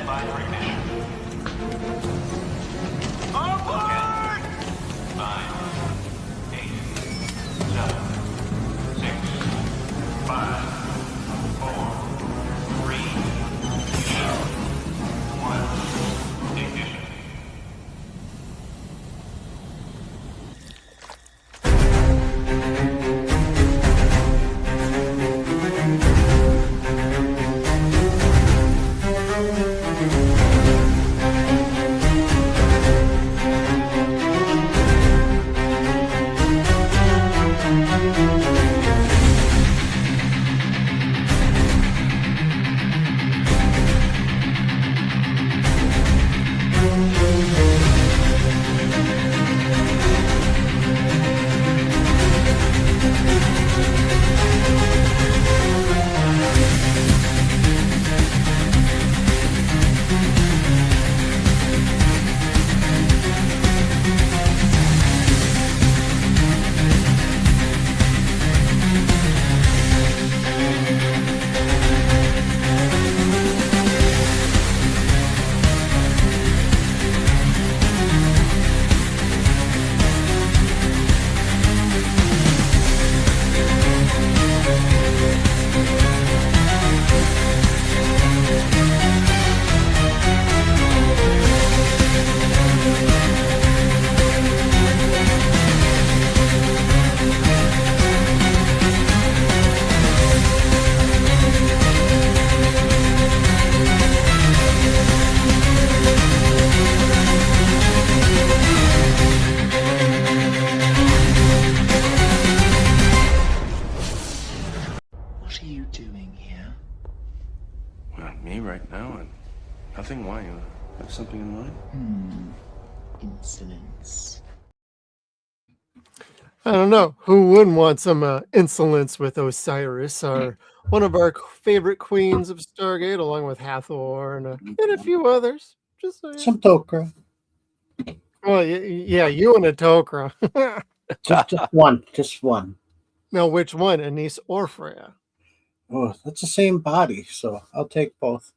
by for ignition. Aboard! 9, 8, 7, 6, 5, 4, 3, 2, 1, ignition. What are you doing here? Well, me right now, and nothing. Why? You have something in mind? Insolence. I don't know who wouldn't want some insolence with Osiris, one of our favorite queens of Stargate, along with Hathor and a few others. Just saying. Some Tok'ra. Well, yeah, you and a Tok'ra. Just one. Just one. Now, which one, Anise or Freya? Oh, that's the same body, so I'll take both.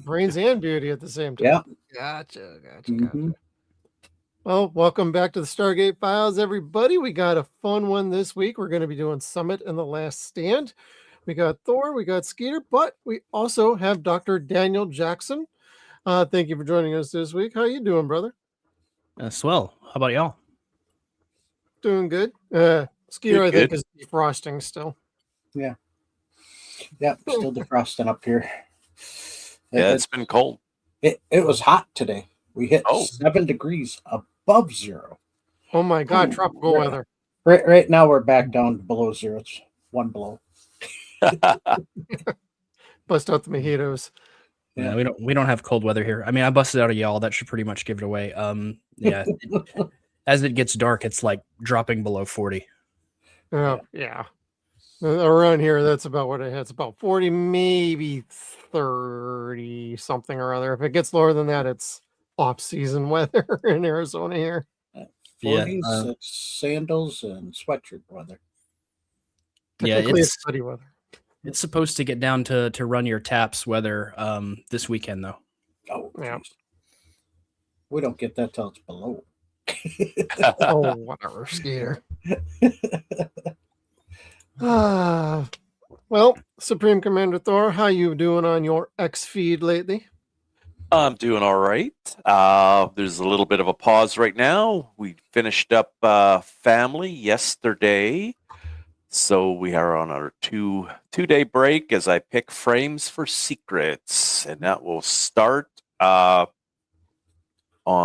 Brains and beauty at the same time. Yeah. Gotcha. Mhm. Well, welcome back to the Stargate Files, everybody. We got a fun one this week. We're going to be doing Summit and the Last Stand. We got Thor, we got Skeeter, but we also have Dr. Daniel Jackson. Thank you for joining us this week. How you doing, brother? Swell. How about y'all? Doing good. Skeeter, I think, is defrosting still. Yeah. Yeah, still defrosting up here. Yeah, it's been cold. It was hot today. We hit 7 degrees above zero. Oh my God, tropical weather. Right now we're back down to below zero. It's 1 below. Bust out the mojitos. Yeah, we don't have cold weather here. I mean, I busted out a y'all. That should pretty much give it away. Yeah. As it gets dark, it's like dropping below 40. Oh, yeah. Around here, that's about what it hits. About 40, maybe 30 something or other. If it gets lower than that, it's off-season weather in Arizona here. 40s, it's sandals and sweatshirt weather. Technically, it's sunny weather. It's supposed to get down to run your taps weather this weekend, though. Oh, yeah. We don't get that till it's below. Oh, whatever, Skeeter. Well, Supreme Commander Thor, how you doing on your X feed lately? I'm doing all right. There's a little bit of a pause right now. We finished up family yesterday, so we are on our two-day break as I pick frames for secrets, and that will start on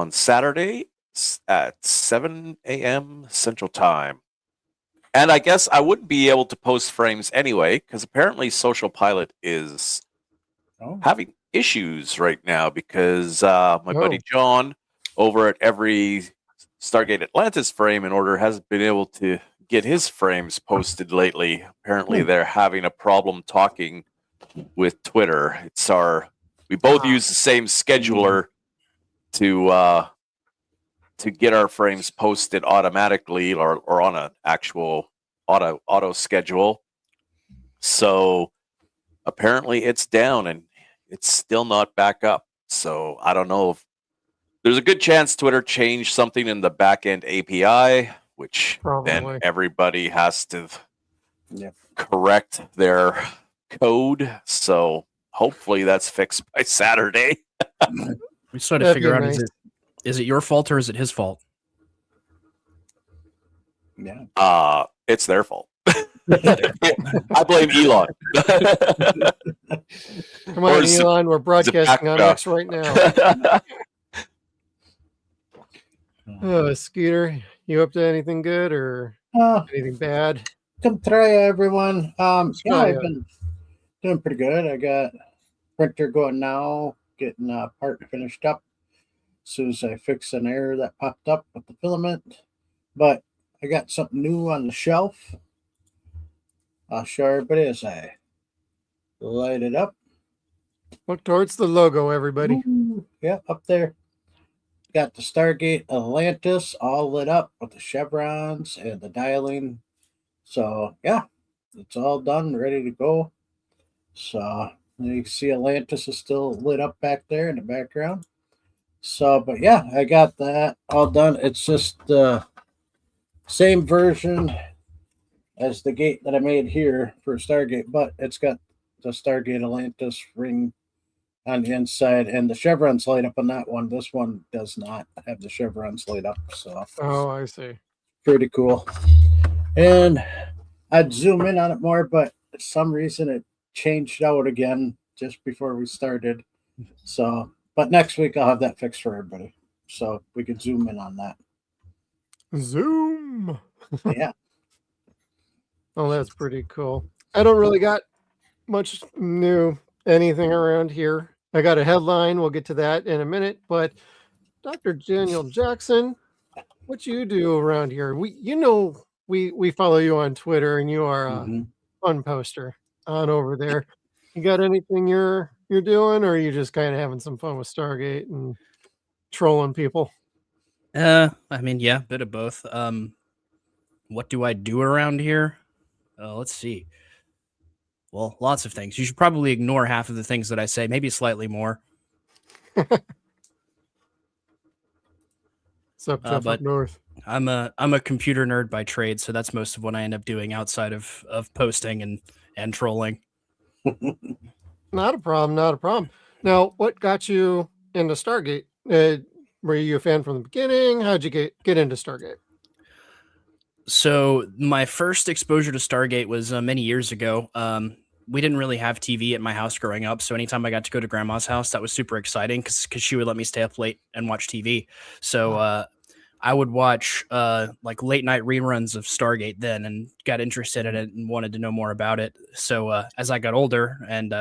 Saturday at 7 a.m. Central Time. And I guess I wouldn't be able to post frames anyway, because apparently Social Pilot is having issues right now because my buddy John over at every Stargate Atlantis frame in order hasn't been able to get his frames posted lately. Apparently they're having a problem talking with Twitter. We both use the same scheduler to get our frames posted automatically or on an actual auto schedule. So apparently it's down, and it's still not back up. So I don't know if there's a good chance Twitter changed something in the backend API, which then Probably. everybody has to Yep. correct their code. So hopefully that's fixed by Saturday. We still had to That'd figure be out nice. is it your fault or is it his fault? Yeah. It's their fault. I blame Elon. Come on, Or Zip- Elon. We're broadcasting on Zapaka. X right now. Skeeter, you up to anything good or anything bad? Come try everyone. Yeah, try I've it. been doing pretty good. I got printer going now, getting a part finished up. As soon as I fix an error that popped up with the filament. But I got something new on the shelf. I'll show everybody as I light it up. Look towards the logo, everybody. Ooh, yeah, up there. Got the Stargate Atlantis all lit up with the chevrons and the dialing. So, yeah, it's all done, ready to go. So, you can see Atlantis is still lit up back there in the background. So, but yeah, I got that all done. It's just the same version as the gate that I made here for Stargate, but it's got the Stargate Atlantis ring on the inside, and the chevrons light up on that one. This one does not have the chevrons light up, so Oh, I see. pretty cool. And I'd zoom in on it more, but for some reason it changed out again just before we started. So, but next week I'll have that fixed for everybody, so we can zoom in on that. Zoom. Yeah. Oh, that's pretty cool. I don't really got much new anything around here. I got a headline. We'll get to that in a minute. But Dr. Daniel Jackson, what you do around here? We follow you on Twitter, and you are a fun poster on over there. You got anything you're doing, or are you just kind of having some fun with Stargate and trolling people? I mean, yeah, bit of both. What do I do around here? Let's see. Well, lots of things. You should probably ignore half of the things that I say, maybe slightly more. What's up, Jeff, but up north? I'm a computer nerd by trade, so that's most of what I end up doing outside of posting and trolling. Not a problem. Not a problem. Now, what got you into Stargate? Were you a fan from the beginning? How'd you get into Stargate? So my first exposure to Stargate was many years ago. We didn't really have TV at my house growing up, so anytime I got to go to grandma's house, that was super exciting because she would let me stay up late and watch TV. So I would watch like late night reruns of Stargate then, and got interested in it and wanted to know more about it. So as I got older and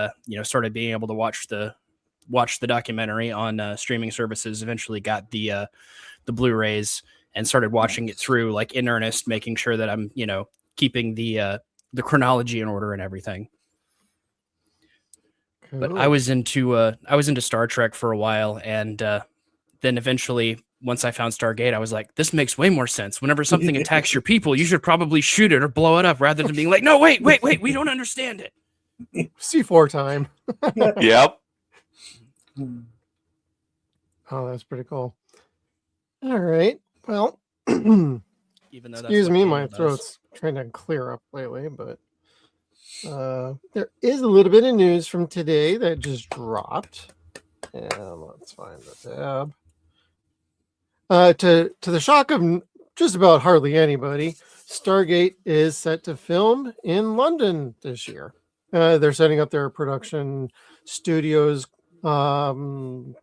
started being able to watch the documentary on streaming services, eventually got the Blu-rays and started watching it through like in earnest, making sure that I'm keeping the chronology in order and everything. Cool. But I was into Star Trek for a while, and then eventually, once I found Stargate, I was like, this makes way more sense. Whenever something attacks your people, you should probably shoot it or blow it up rather than being like, no, wait, we don't understand it. C4 time. Yep. Oh, that's pretty cool. All right. Well, Even though that's excuse what me, Daniel my does. throat's trying to clear up lately, but there is a little bit of news from today that just dropped. And let's find the tab. To the shock of just about hardly anybody, Stargate is set to film in London this year. They're setting up their production studios, and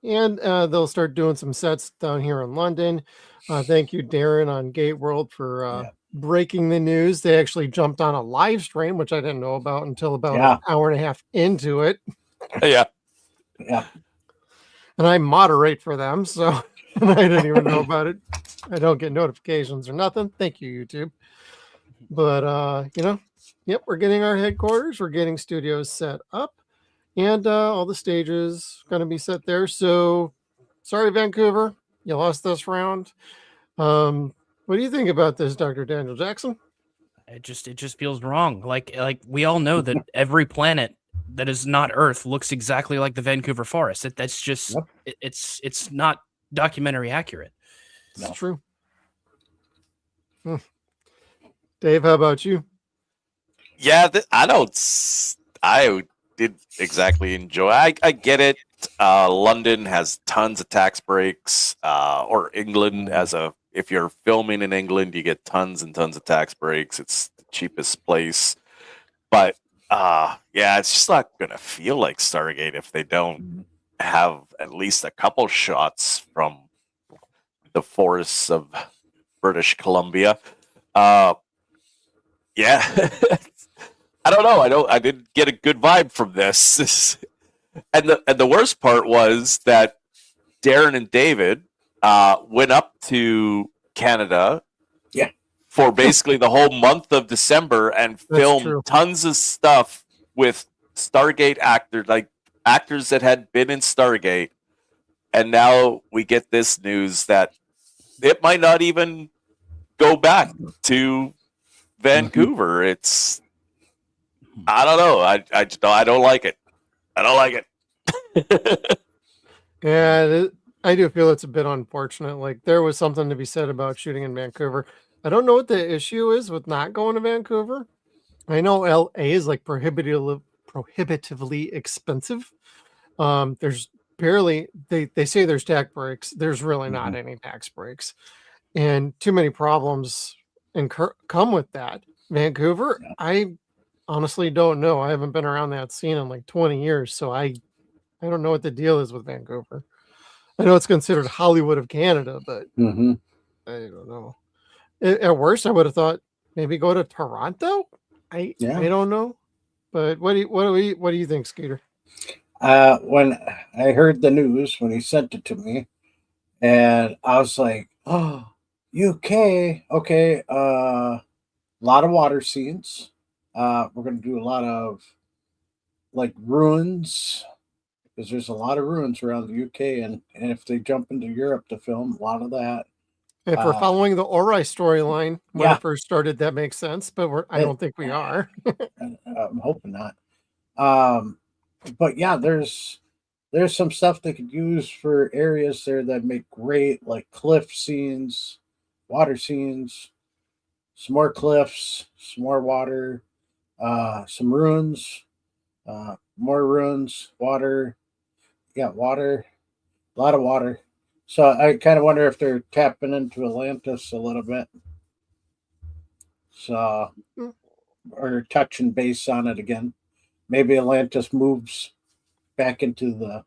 they'll start doing some sets down here in London. Thank you, Darren, on Gate World for breaking the news. They actually jumped on a live stream, which I didn't know about until about an hour and a half into it. Yeah. And I moderate for them, so I didn't even know about it. I don't get notifications or nothing. Thank you, YouTube. But yep, we're getting our headquarters. We're getting studios set up, and all the stages going to be set there. So, sorry, Vancouver, you lost this round. What do you think about this, Dr. Daniel Jackson? It just feels wrong. Like we all know that every planet that is not Earth looks exactly like the Vancouver forest. That's just Yep. it's not documentary accurate. It's No. true. Dave, how about you? Yeah, I didn't exactly enjoy. I get it. London has tons of tax breaks, or England if you're filming in England, you get tons and tons of tax breaks. It's the cheapest place, but yeah, it's just not gonna feel like Stargate if they don't have at least a couple shots from the forests of British Columbia. Yeah. I don't know. I didn't get a good vibe from this. And the worst part was that Darren and David went up to Canada Yeah. for basically the whole month of December and filmed true. tons of stuff with Stargate actors, like actors that had been in Stargate. And now we get this news that it might not even go back to Vancouver. It's I don't know. I don't like it. I don't like it. Yeah, I do feel it's a bit unfortunate. Like there was something to be said about shooting in Vancouver. I don't know what the issue is with not going to Vancouver. I know LA is like prohibitively expensive. There's barely they say there's tax breaks. There's really not any tax breaks, and too many problems come with that. Vancouver, I honestly don't know. I haven't been around that scene in like 20 years, so I don't know what the deal is with Vancouver. I know it's considered Hollywood of Canada, but Mm-hmm. I don't know. At worst, I would have thought maybe go to Toronto. I don't know. But what do you think, Skeeter? When I heard the news when he sent it to me, and I was like, "Oh, UK, okay." A lot of water scenes. We're gonna do a lot of like ruins because there's a lot of ruins around the UK, and if they jump into Europe to film, a lot of that. If we're following the Ori storyline when Yeah. it first started, that makes sense. But I don't think we are. I'm hoping not. But yeah, there's some stuff they could use for areas there that make great like cliff scenes, water scenes, some more cliffs, some more water, some ruins, more ruins, water. Yeah, water, a lot of water. So I kind of wonder if they're tapping into Atlantis a little bit. So, or touching base on it again. Maybe Atlantis moves back into the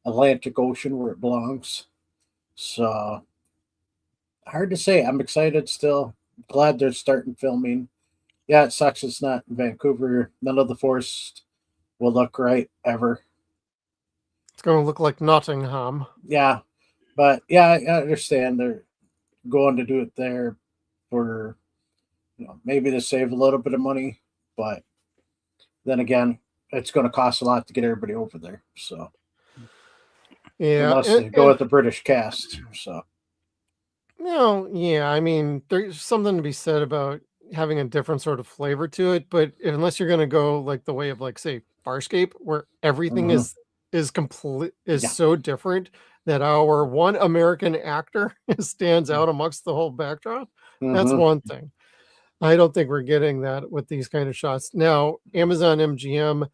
Atlantic Ocean where it belongs. So, hard to say. I'm excited still. Glad they're starting filming. Yeah, it sucks it's not in Vancouver. None of the forests will look right ever. It's going to look like Nottingham. Yeah, but yeah, I understand they're going to do it there for maybe to save a little bit of money, but then again, it's going to cost a lot to get everybody over there. So Yeah, unless they go with the British cast, so no, yeah. I mean, there's something to be said about having a different sort of flavor to it, but unless you're going to go like the way of like say Farscape, where everything is complete so different that our one American actor stands out amongst the whole backdrop. That's one thing. I don't think we're getting that with these kind of shots. Now, Amazon MGM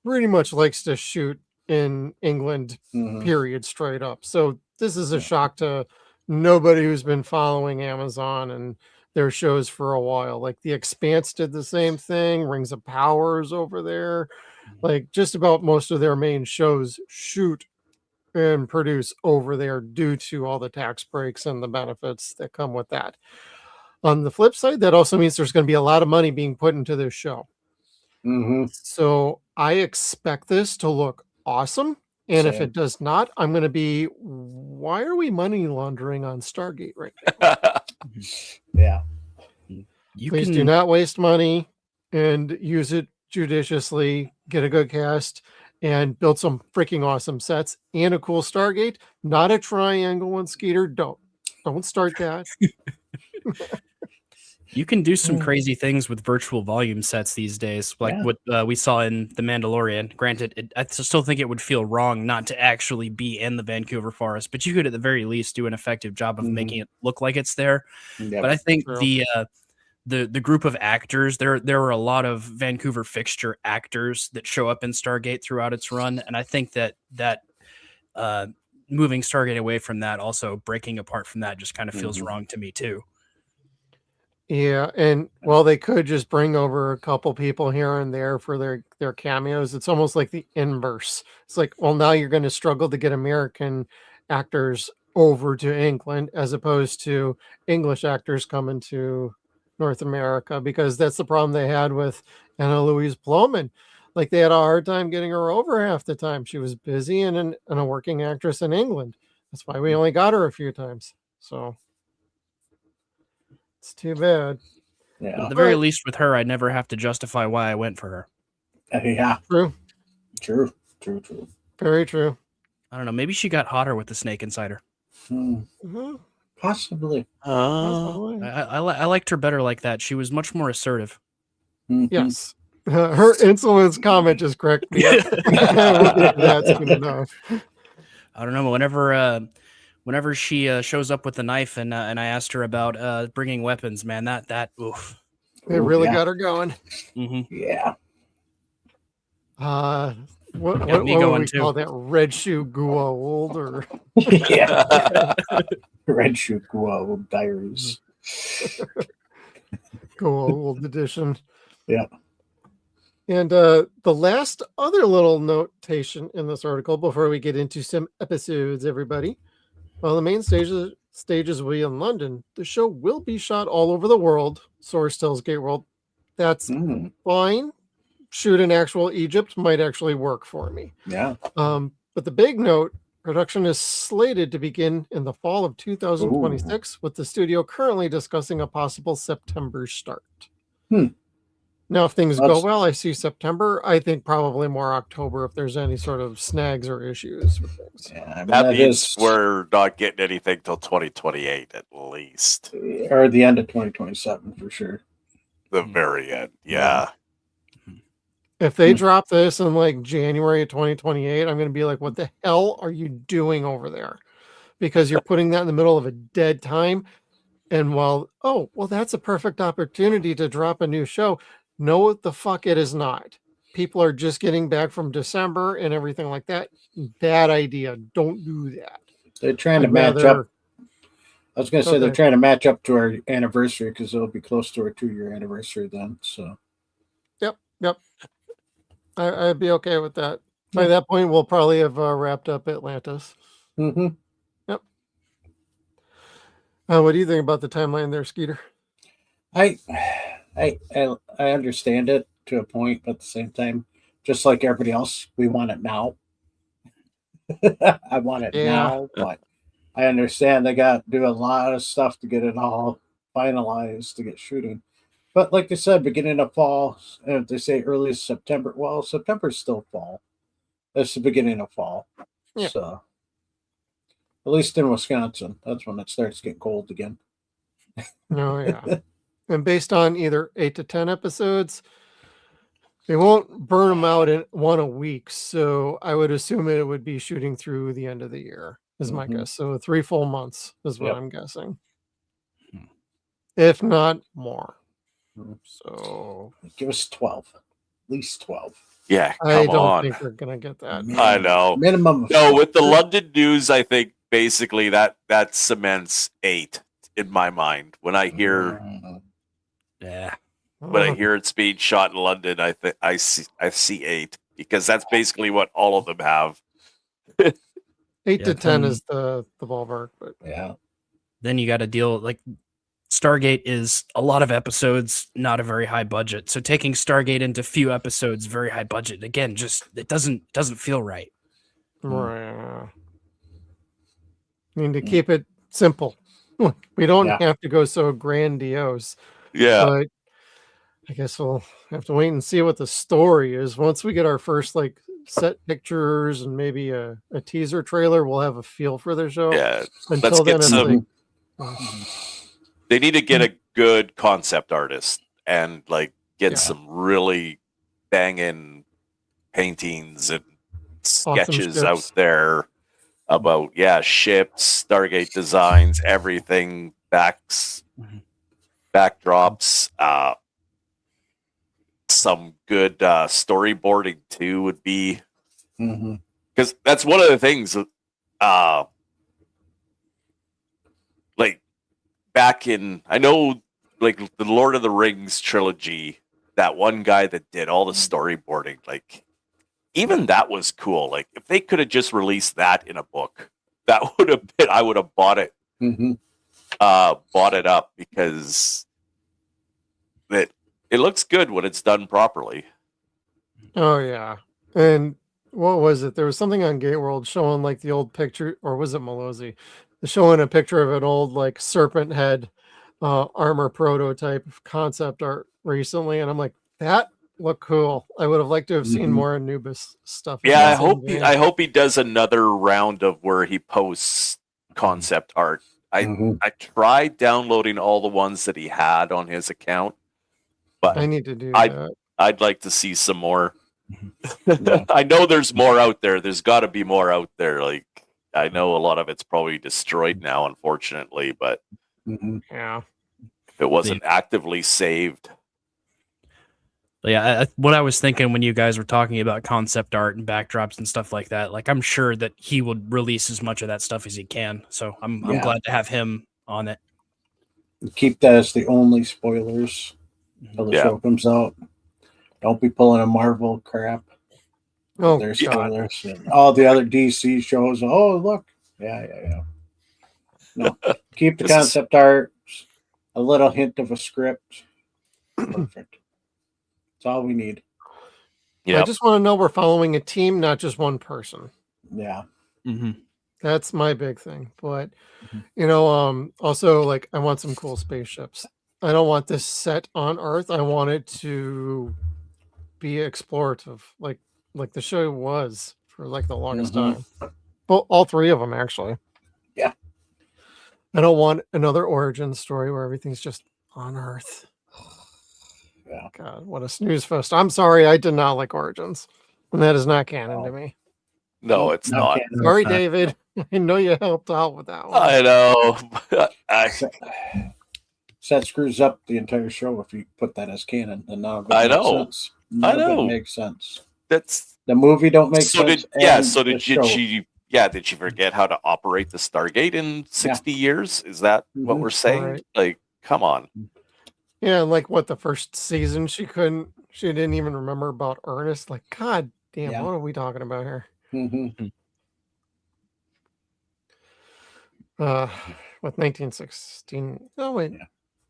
pretty much likes to shoot in England, period, straight up. So this is a shock to nobody who's been following Amazon and their shows for a while. Like The Expanse did the same thing, Rings of Powers over there. Like just about most of their main shows shoot and produce over there due to all the tax breaks and the benefits that come with that. On the flip side, that also means there's going to be a lot of money being put into this show. So I expect this to look awesome. And if it does not, I'm going to be, why are we money laundering on Stargate right now? Yeah. Please do not waste money and use it judiciously. Get a good cast and build some freaking awesome sets and a cool Stargate, not a triangle one, Skeeter. Don't start that. You can do some crazy things with virtual volume sets these days, like what we saw in The Mandalorian. Granted, I still think it would feel wrong not to actually be in the Vancouver forest, but you could at the very least do an effective job of making it look like it's there. Yep. But I think True. the group of actors, there are a lot of Vancouver fixture actors that show up in Stargate throughout its run, and I think that moving Stargate away from that, also breaking apart from that, just kind of feels wrong to me too. Yeah, and well, they could just bring over a couple people here and there for their cameos. It's almost like the inverse. It's like, well, now you're going to struggle to get American actors over to England as opposed to English actors coming to North America, because that's the problem they had with Anna Louise Plowman. Like, they had a hard time getting her over half the time. She was busy and a working actress in England. That's why we only got her a few times. So it's too bad. Yeah. At the very least, with her, I never have to justify why I went for her. Yeah. True. True. Very true. I don't know. Maybe she got hotter with the snake inside her. Mhm. Possibly. Possibly. I liked her better like that. She was much more assertive. Yes. Her insolence comment just correct me. We'll get to that soon enough. I don't know. Whenever she shows up with the knife and I asked her about bringing weapons, man, that oof. It really got her going. Yeah. What Got would me we going, too. call that? Red Shoe Goa'uld or Yeah. Red Shoe Guo Diaries. Goa'uld edition. Yeah. And the last other little notation in this article before we get into some episodes, everybody. While the main stages will be in London, the show will be shot all over the world. Source tells Gate World. That's fine. Shoot in actual Egypt might actually work for me. Yeah. But the big note, production is slated to begin in the fall of 2026, with the studio currently discussing a possible September start. Now, if things go well, I see September. I think probably more October if there's any sort of snags or issues with things. Yeah, I mean, That means we're not getting anything till 2028 at least. Or the end of 2027 for sure. The very end. Yeah. If they drop this in like January of 2028, I'm going to be like, what the hell are you doing over there? Because you're putting that in the middle of a dead time. And well, that's a perfect opportunity to drop a new show. No, the fuck it is not. People are just getting back from December and everything like that. Bad idea. Don't do that. They're trying to match up. I was going to say they're trying to match up to our anniversary because it'll be close to our 2-year anniversary then. So, Yep. I'd be okay with that. By that point, we'll probably have wrapped up Atlantis. Yep. What do you think about the timeline there, Skeeter? I understand it to a point, but at the same time, just like everybody else, we want it now. I want it now, but I understand they got to do a lot of stuff to get it all finalized to get shooting. But like they said, beginning of fall, and if they say early September, well, September's still fall. That's the beginning of fall. Yeah. So, at least in Wisconsin, that's when it starts getting cold again. Oh, yeah. And based on either 8 to 10 episodes, they won't burn them out in one a week. So I would assume it would be shooting through the end of the year, is my guess. So 3 full months is what I'm guessing. If not more. So give us 12, at least 12. Yeah, I don't think we're gonna get that. I know. Minimum. No, with the London news, I think basically that cements 8 in my mind. When I hear, when I hear it's being shot in London, I think I see 8 because that's basically what all of them have. 8 to 10 is the ballpark, but Then you got to deal like. Stargate is a lot of episodes, not a very high budget. So taking Stargate into few episodes, very high budget. Again, just it doesn't feel right. Right. Need to keep it simple. We don't have to go so grandiose. Yeah. But I guess we'll have to wait and see what the story is. Once we get our first like set pictures and maybe a teaser trailer, we'll have a feel for the show. Yeah. Until Let's then, get some. They need to get a good concept artist and like get Yeah. some really banging paintings and sketches ships. out there about ships, Stargate designs, everything, backdrops, some good storyboarding too would be, Mm-hmm. because that's one of the things like back in, I know, like the Lord of the Rings trilogy, that one guy that did all the storyboarding, like even that was cool. Like if they could have just released that in a book, that would have been, I would have bought it, Mm-hmm. bought it up, because it looks good when it's done properly. Oh yeah. And what was it? There was something on Gate World showing like the old picture, or was it Malozzi? Showing a picture of an old like serpent head armor prototype concept art recently, and I'm like, that looked cool. I would have liked to have seen Mhm. more Anubis stuff. in Yeah, that same vein. I hope he does another round of where he posts concept art. Mm-hmm. I tried downloading all the ones that he had on his account, but I need to do I- that. I'd like to see some more. Yeah. I know there's more out there. There's got to be more out there. Like I know a lot of it's probably destroyed now, unfortunately, but Mm-hmm. Yeah. if it wasn't actively saved. But yeah, what I was thinking when you guys were talking about concept art and backdrops and stuff like that, like I'm sure that he would release as much of that stuff as he can. So I'm Yeah. glad to have him on it. Keep that as the only spoilers until the Yeah. show comes out. Don't be pulling a Marvel crap. Oh There's God. spoilers. And all the other DC shows. Oh, look. Yeah. No. Keep the This is- concept art. A little hint of a script. Perfect. That's all we need. I Yeah, just want to know we're following a team, not just one person. Yeah. Mm-hmm. That's my big thing. But Mhm. also like I want some cool spaceships. I don't want this set on Earth. I want it to be explorative, like the show was for like the longest Mhm. time. Well, all three of them actually. Yeah. I don't want another origin story where everything's just on Earth. Yeah. God, what a snooze fest. I'm sorry, I did not like Origins. And that is not canon to me. no, it's No, not. can't. Sorry, It's not. David. I know you helped out with that one. I know. That screws up the entire show if you put that as canon. And none of it I makes know. sense. None of know. it makes sense. That's The movie don't make so sense. did yeah. and So the did show. she? Yeah, did she forget how to operate the Stargate in 60 years? Is that what Mhm. we're saying? Right. Like, come on. Yeah, and like what the first season she didn't even remember about Ernest. Like, God damn, Yeah. what are we talking about here? Mhm. With 1916. Oh wait. Yeah.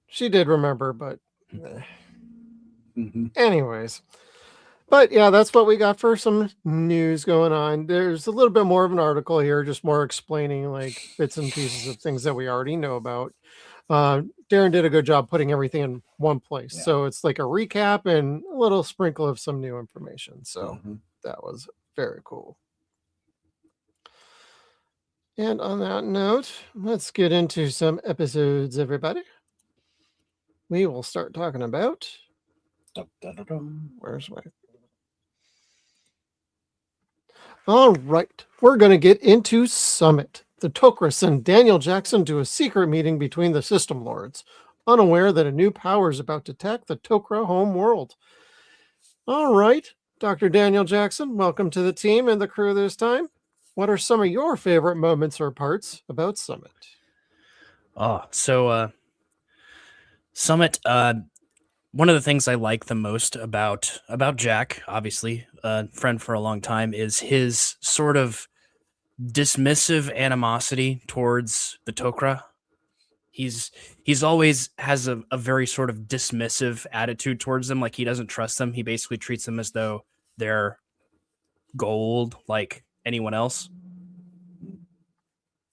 She did remember, but Mhm. anyways. But yeah, that's what we got for some news going on. There's a little bit more of an article here, just more explaining like bits and pieces of things that we already know about. Darren did a good job putting everything in one place. Yeah. So it's like a recap and a little sprinkle of some new information. So Mhm. that was very cool. And on that note, let's get into some episodes, everybody. We will start talking about Dun-dun-dun-dun. where's my all right, we're going to get into Summit. The Tok'ra send Daniel Jackson to a secret meeting between the System Lords, unaware that a new power is about to attack the Tok'ra home world. All right, Dr. Daniel Jackson, welcome to the team and the crew this time. What are some of your favorite moments or parts about Summit? Summit, one of the things I like the most about Jack, obviously, friend for a long time, is his sort of dismissive animosity towards the Tok'ra. He's always has a very sort of dismissive attitude towards them, like he doesn't trust them. He basically treats them as though they're gold, like anyone else.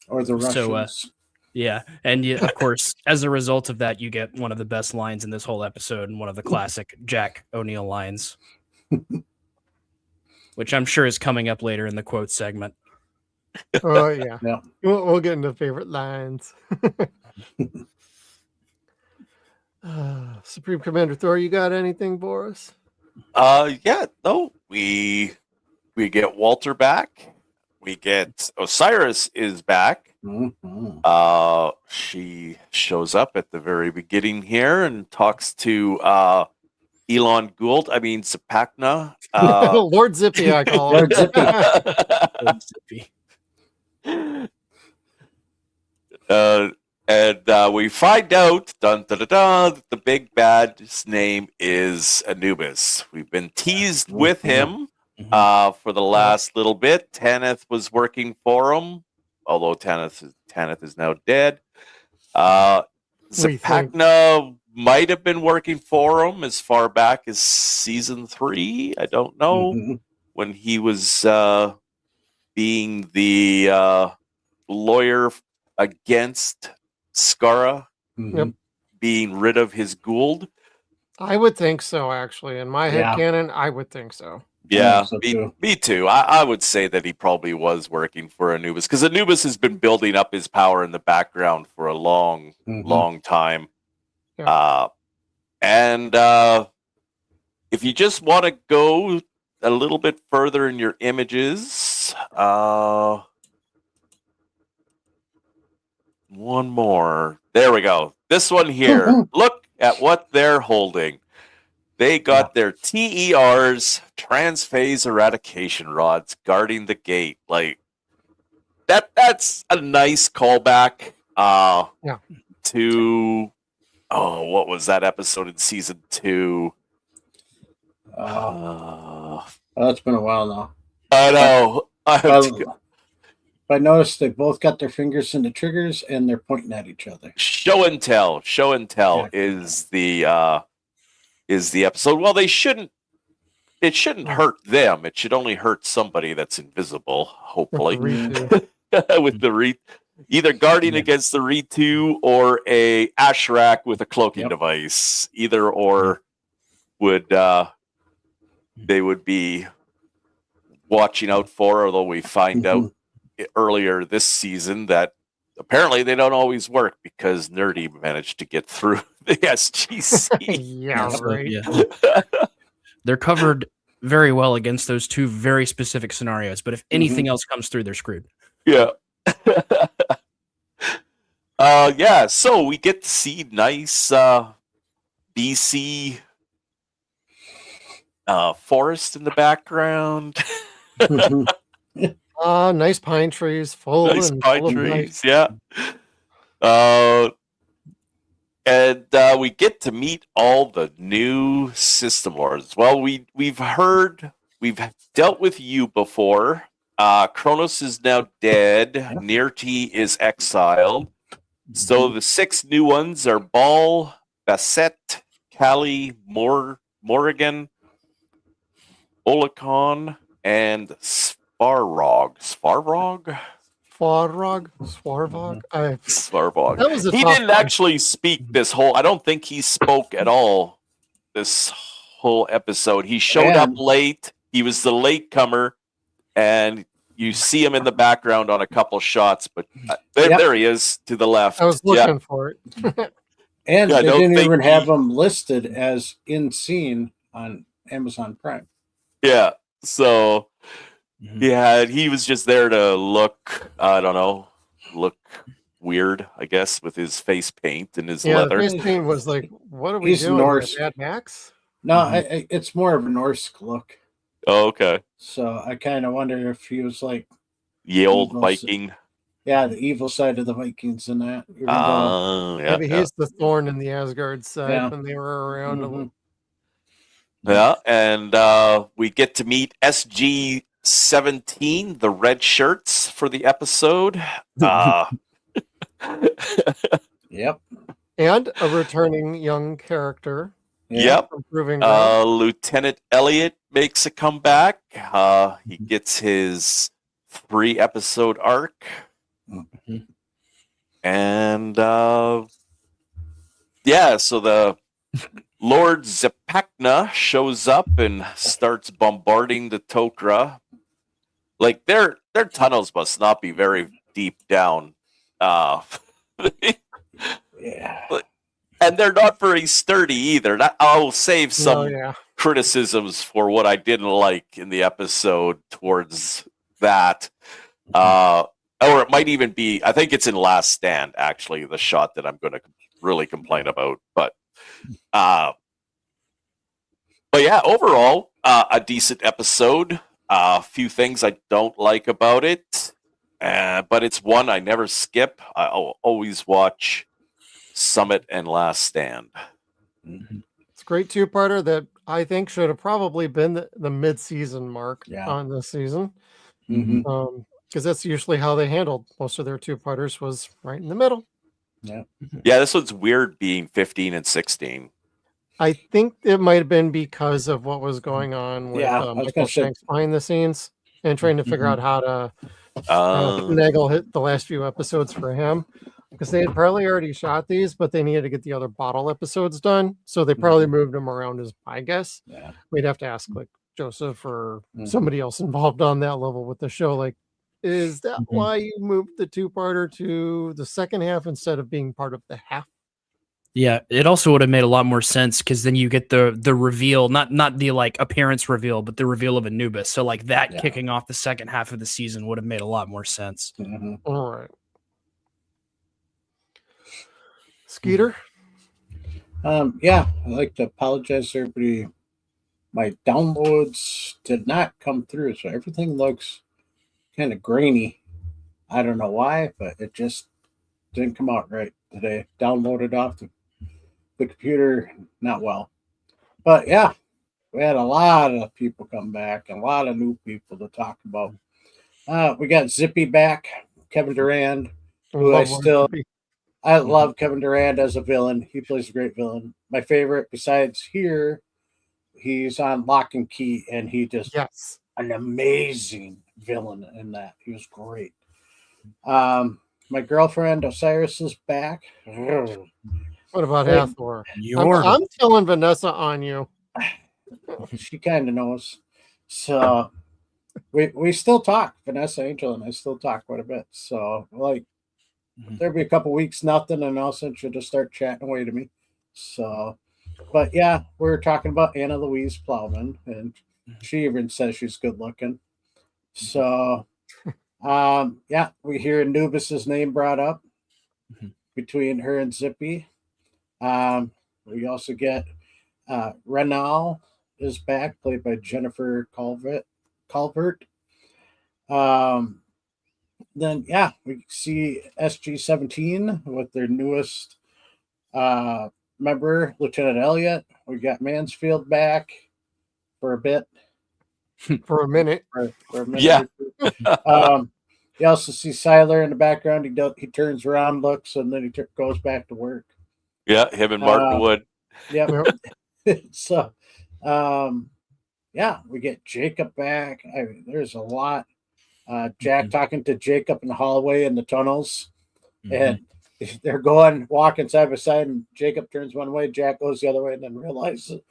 Or the So, Russians. yeah, and of course, as a result of that, you get one of the best lines in this whole episode and one of the classic Jack O'Neill lines, which I'm sure is coming up later in the quote segment. Oh, yeah. Yeah. We'll get into favorite lines. Supreme Commander Thor, you got anything for us? Yeah, no, we get Walter back. We get Osiris is back. Mhm. She shows up at the very beginning here and talks to Elon Gould. I mean Zapakna. Lord Zippy, I call Lord Zippy. And we find out that the big bad's name is Anubis. We've been teased with him for the last little bit. Tanith was working for him, although Tanith is now dead. We think. Zapakna might have been working for him as far back as season 3. I don't know. Mhm. When he was being the lawyer against Skara Mhm. being rid of his Gould. I would think so, actually. In my Yeah. headcanon, I would think so. Yeah, so too. me too. I would say that he probably was working for Anubis because Anubis has been building up his power in the background for a long, Mhm. long time. Yeah. And if you just want to go a little bit further in your images, one more. There we go. This one here. Look at what they're holding. They got their TERs, transphase eradication rods, guarding the gate. Like that's a nice callback to what was that episode in season 2? That's been a while now. I know. I noticed they both got their fingers in the triggers and they're pointing at each other. Show and tell Yeah. is the episode. Well, it shouldn't hurt them. It should only hurt somebody that's invisible, hopefully. With the either guarding against the Ritu or a Ashrak with a cloaking device. Either or would they would be watching out for, although we find out earlier this season that apparently they don't always work because Nerdy managed to get through the SGC. Yeah, right. Yeah. They're covered very well against those two very specific scenarios, but if anything else comes through, they're screwed. Yeah. So we get to see nice BC forest in the background. Nice pine trees, full Nice and pine full of trees, life. yeah. And we get to meet all the new system lords. Well, we've dealt with you before. Kronos is now dead. Nirti is exiled. So the 6 new ones are Ball, Basset, Kali, Morrigan, Olicon, and Svarrog. Svarrog? Svarvog. Svarvog. That was a He tough didn't one. actually speak this whole. I don't think he spoke at all this whole episode. He showed up late. He was the latecomer, and you see him in the background on a couple shots. But there he is to the left. I was looking for it. And Yeah, they don't didn't think even have him listed as in scene on Amazon Prime. Yeah. So he was just there to look. I don't know. Look weird, I guess, with his face paint and his Yeah, leather. the face paint was like, what are we He's doing? Norse. Mad Max? No, it's more of a Norse look. Oh, okay. So I kind of wonder if he was like Ye old evil Viking. Yeah, the evil side of the Vikings and that. Even Yeah. Maybe he's the thorn in the Asgard side when they were around. Mhm. Yeah, and we get to meet SG-17, the red shirts for the episode. Yep. And a returning young character. Yep. Improving Lieutenant Elliot makes a comeback. He gets his 3-episode arc. And so the Lord Zapakna shows up and starts bombarding the Tok'ra. Like their tunnels must not be very deep down. Yeah. And they're not very sturdy either. I'll save some Oh yeah. criticisms for what I didn't like in the episode towards that. Or it might even be, I think it's in Last Stand, actually, the shot that I'm going to really complain about. But yeah, overall, a decent episode. A few things I don't like about it, but it's one I never skip. I'll always watch Summit and Last Stand. It's a great two-parter that I think should have probably been the mid-season mark on this season. Mm-hmm. Because that's usually how they handled most of their two-parters, was right in the middle. Yeah. Yeah, this one's weird being 15 and 16. I think it might have been because of what was going on with Yeah, I was Michael gonna say- Shanks behind the scenes and trying to figure out how to Uh, finagle hit the last few episodes for him. Because they had probably already shot these, but they needed to get the other bottle episodes done. So they probably moved them around, is my guess. Yeah. We'd have to ask like Joseph or somebody else involved on that level with the show. Like, is that why you moved the two-parter to the second half instead of being part of the half? Yeah, it also would have made a lot more sense because then you get the reveal, not the like appearance reveal, but the reveal of Anubis. So like that kicking off the second half of the season would have made a lot more sense. Mm-hmm. All right. Skeeter? Yeah, I'd like to apologize to everybody. My downloads did not come through, so everything looks kind of grainy. I don't know why, but it just didn't come out right today. Downloaded off the computer, not well. But yeah, we had a lot of people come back and a lot of new people to talk about. We got Zippy back, Kevin Durand, who I love Kevin Durand as a villain. He plays a great villain. My favorite, besides here, he's on Lock and Key, and he just an amazing villain in that. He was great. My girlfriend Osiris is back. What about Hathor? You're I'm telling Vanessa on you. She kind of knows. So we still talk. Vanessa, Angel, and I still talk quite a bit. So like there'll be a couple weeks nothing, and all of a sudden she'll just start chatting away to me. So, but yeah, we're talking about Anna Louise Plowman, and she even says she's good looking. So, yeah, we hear Anubis's name brought up between her and Zippy. We also get Renal is back, played by Jennifer Calvert. Then yeah, we see SG-17 with their newest member, Lieutenant Elliot. We got Mansfield back for a bit. For a minute. For a minute. Yeah. You also see Siler in the background. He turns around, looks, and then he goes back to work. Yeah, him and Martin Wood. Yep. So, yeah, we get Jacob back. I mean, there's a lot. Jack talking to Jacob in the hallway in the tunnels, and they're walking side by side, and Jacob turns one way, Jack goes the other way, and then realizes,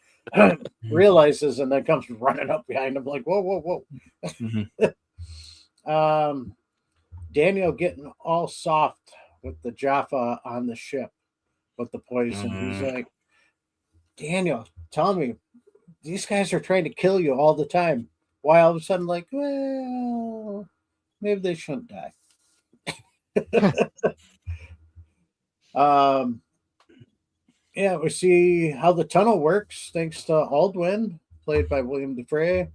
and then comes running up behind him like, whoa. Daniel getting all soft with the Jaffa on the ship with the poison. He's like, Daniel, tell me, these guys are trying to kill you all the time. Why all of a sudden, like, well, maybe they shouldn't die. Yeah, we see how the tunnel works thanks to Aldwin, played by William Defray.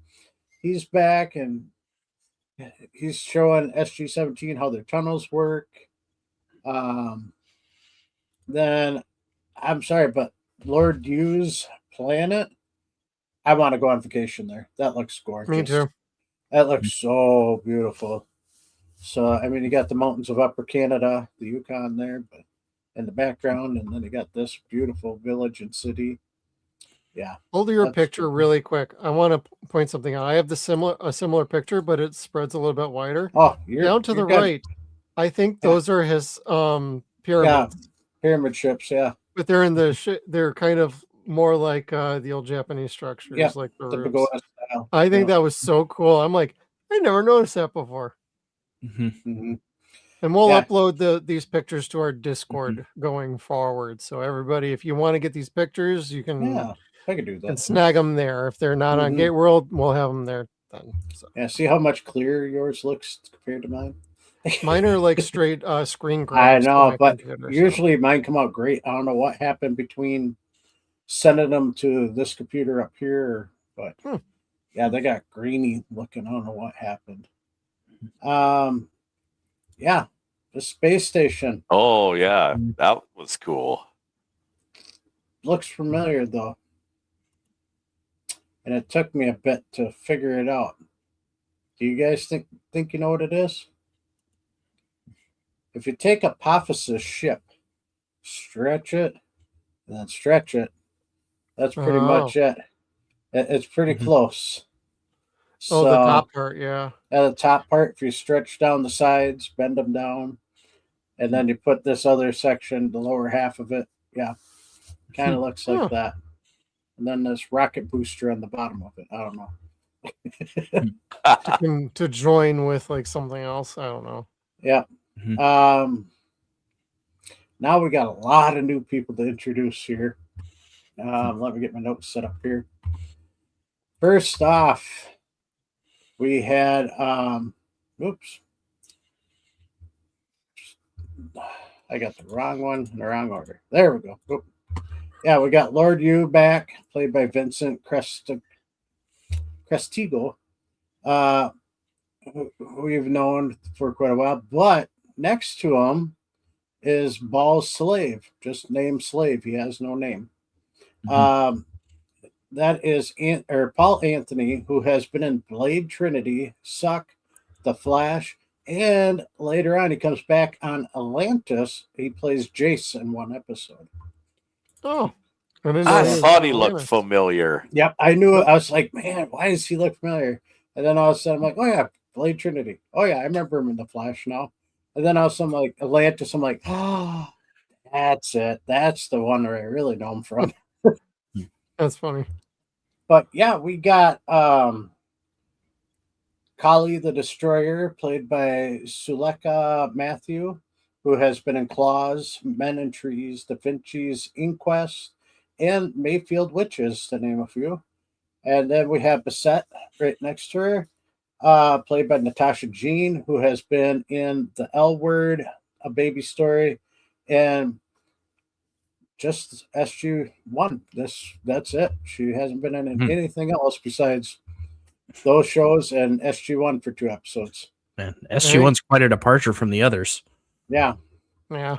He's back and he's showing SG-17 how their tunnels work. Then, I'm sorry, but Lord Yu's planet, I want to go on vacation there. That looks gorgeous. Me too. That looks so beautiful. So, I mean, you got the mountains of Upper Canada, the Yukon there, but in the background, and then you got this beautiful village and city. Yeah. Hold your picture really quick. I want to point something out. I have a similar picture, but it spreads a little bit wider. Oh, down to the right. I think those are his pyramids. Yeah, pyramid ships. Yeah, but they're in they're kind of more like the old Japanese structures, like the roofs. pagoda style. I think that was so cool. I'm like, I never noticed that before. And we'll Yeah. upload these pictures to our Discord going forward. So everybody, if you want to get these pictures, you can, Yeah, I could do can that. snag them there. If they're not on Mhm. Gate World, we'll have them there then. So Yeah, see how much clearer yours looks compared to mine? mine are like straight screen I grabs. to know, my but computer, so. usually mine come out great. I don't know what happened between sending them to this computer up here, but Hmm. yeah, they got greeny looking. I don't know what happened. Yeah, the space station Oh yeah, that was cool. looks familiar though, and it took me a bit to figure it out. Do you guys think you know what it is? If you take Apophysis ship, stretch it, and then stretch it, that's pretty much it. It's pretty close. Oh, the So top part, yeah. at the top part, if you stretch down the sides, bend them down, and then you put this other section, the lower half of it, yeah, kind of looks like that. And then this rocket booster on the bottom of it. I don't know. To join with like something else. I don't know. Yeah. Now we got a lot of new people to introduce here. Let me get my notes set up here. First off, we had oops. I got the wrong one in the wrong order. There we go. Oop. Yeah, we got Lord Yu back, played by Vincent Crestigo, who we've known for quite a while. But next to him is Ball's slave, just named Slave. He has no name. That is Paul Anthony, who has been in Blade Trinity, Suck, The Flash, and later on he comes back on Atlantis. He plays Jace in one episode. Oh, I thought he looked familiar. Yep, I knew it. I was like, man, why does he look familiar? And then all of a sudden I'm like, oh yeah, Blade Trinity. Oh yeah, I remember him in The Flash now. And then all of a sudden I'm like, Atlantis, I'm like, oh, that's it. That's the one where I really know him from. That's funny. But yeah, we got Kali the Destroyer, played by Suleka Matthew, who has been in Claws, Men and Trees, Da Vinci's Inquest, and Mayfield Witches, to name a few. And then we have Bissette right next to her, played by Natasha Jean, who has been in The L Word, A Baby Story, and just SG1. That's it. She hasn't been in anything else besides those shows and SG1 for 2 episodes. Man, SG1's quite a departure from the others. Yeah. Yeah.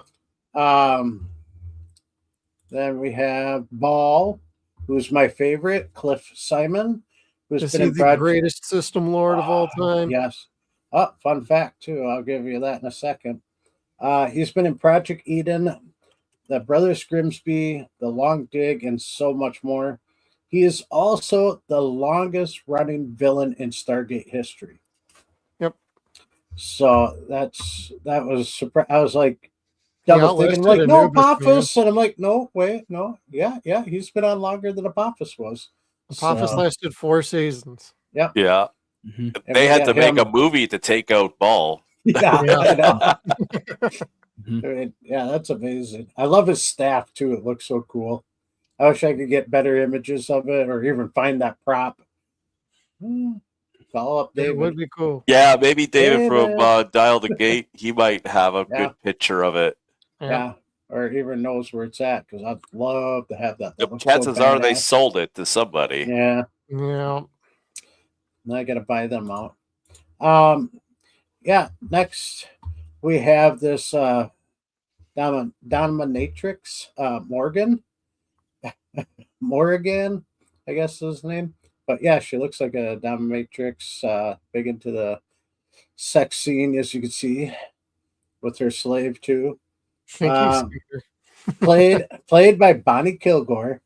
Then we have Ball, who's my favorite, Cliff Simon, who's been in the greatest system lord of all time. Yes. Oh, fun fact too. I'll give you that in a second. He's been in Project Eden, The Brothers Grimsby, The Long Dig, and so much more. He is also the longest running villain in Stargate history. Yep. So that was surprise. I was like double thinking, like, no, Apophis, and I'm like, no, wait, no, yeah, he's been on longer than Apophis was. Apophis lasted 4 seasons. Yep. Yeah. They had to make a movie to take out Ball. Yeah. Yeah, that's amazing. I love his staff too. It looks so cool. I wish I could get better images of it or even find that prop. Call up David. It would be cool. Yeah, maybe David from Dial the Gate. He might have a good picture of it. Yeah. Or even knows where it's at, because I'd love to have that. The chances are they sold it to somebody. Yeah. Yeah. And I got to buy them out. Yeah. Next, we have this Dominatrix Morgan. Morrigan, I guess is his name. But yeah, she looks like a dominatrix, big into the sex scene, as you can see, with her slave too. Thank you, played by Bonnie Kilgore,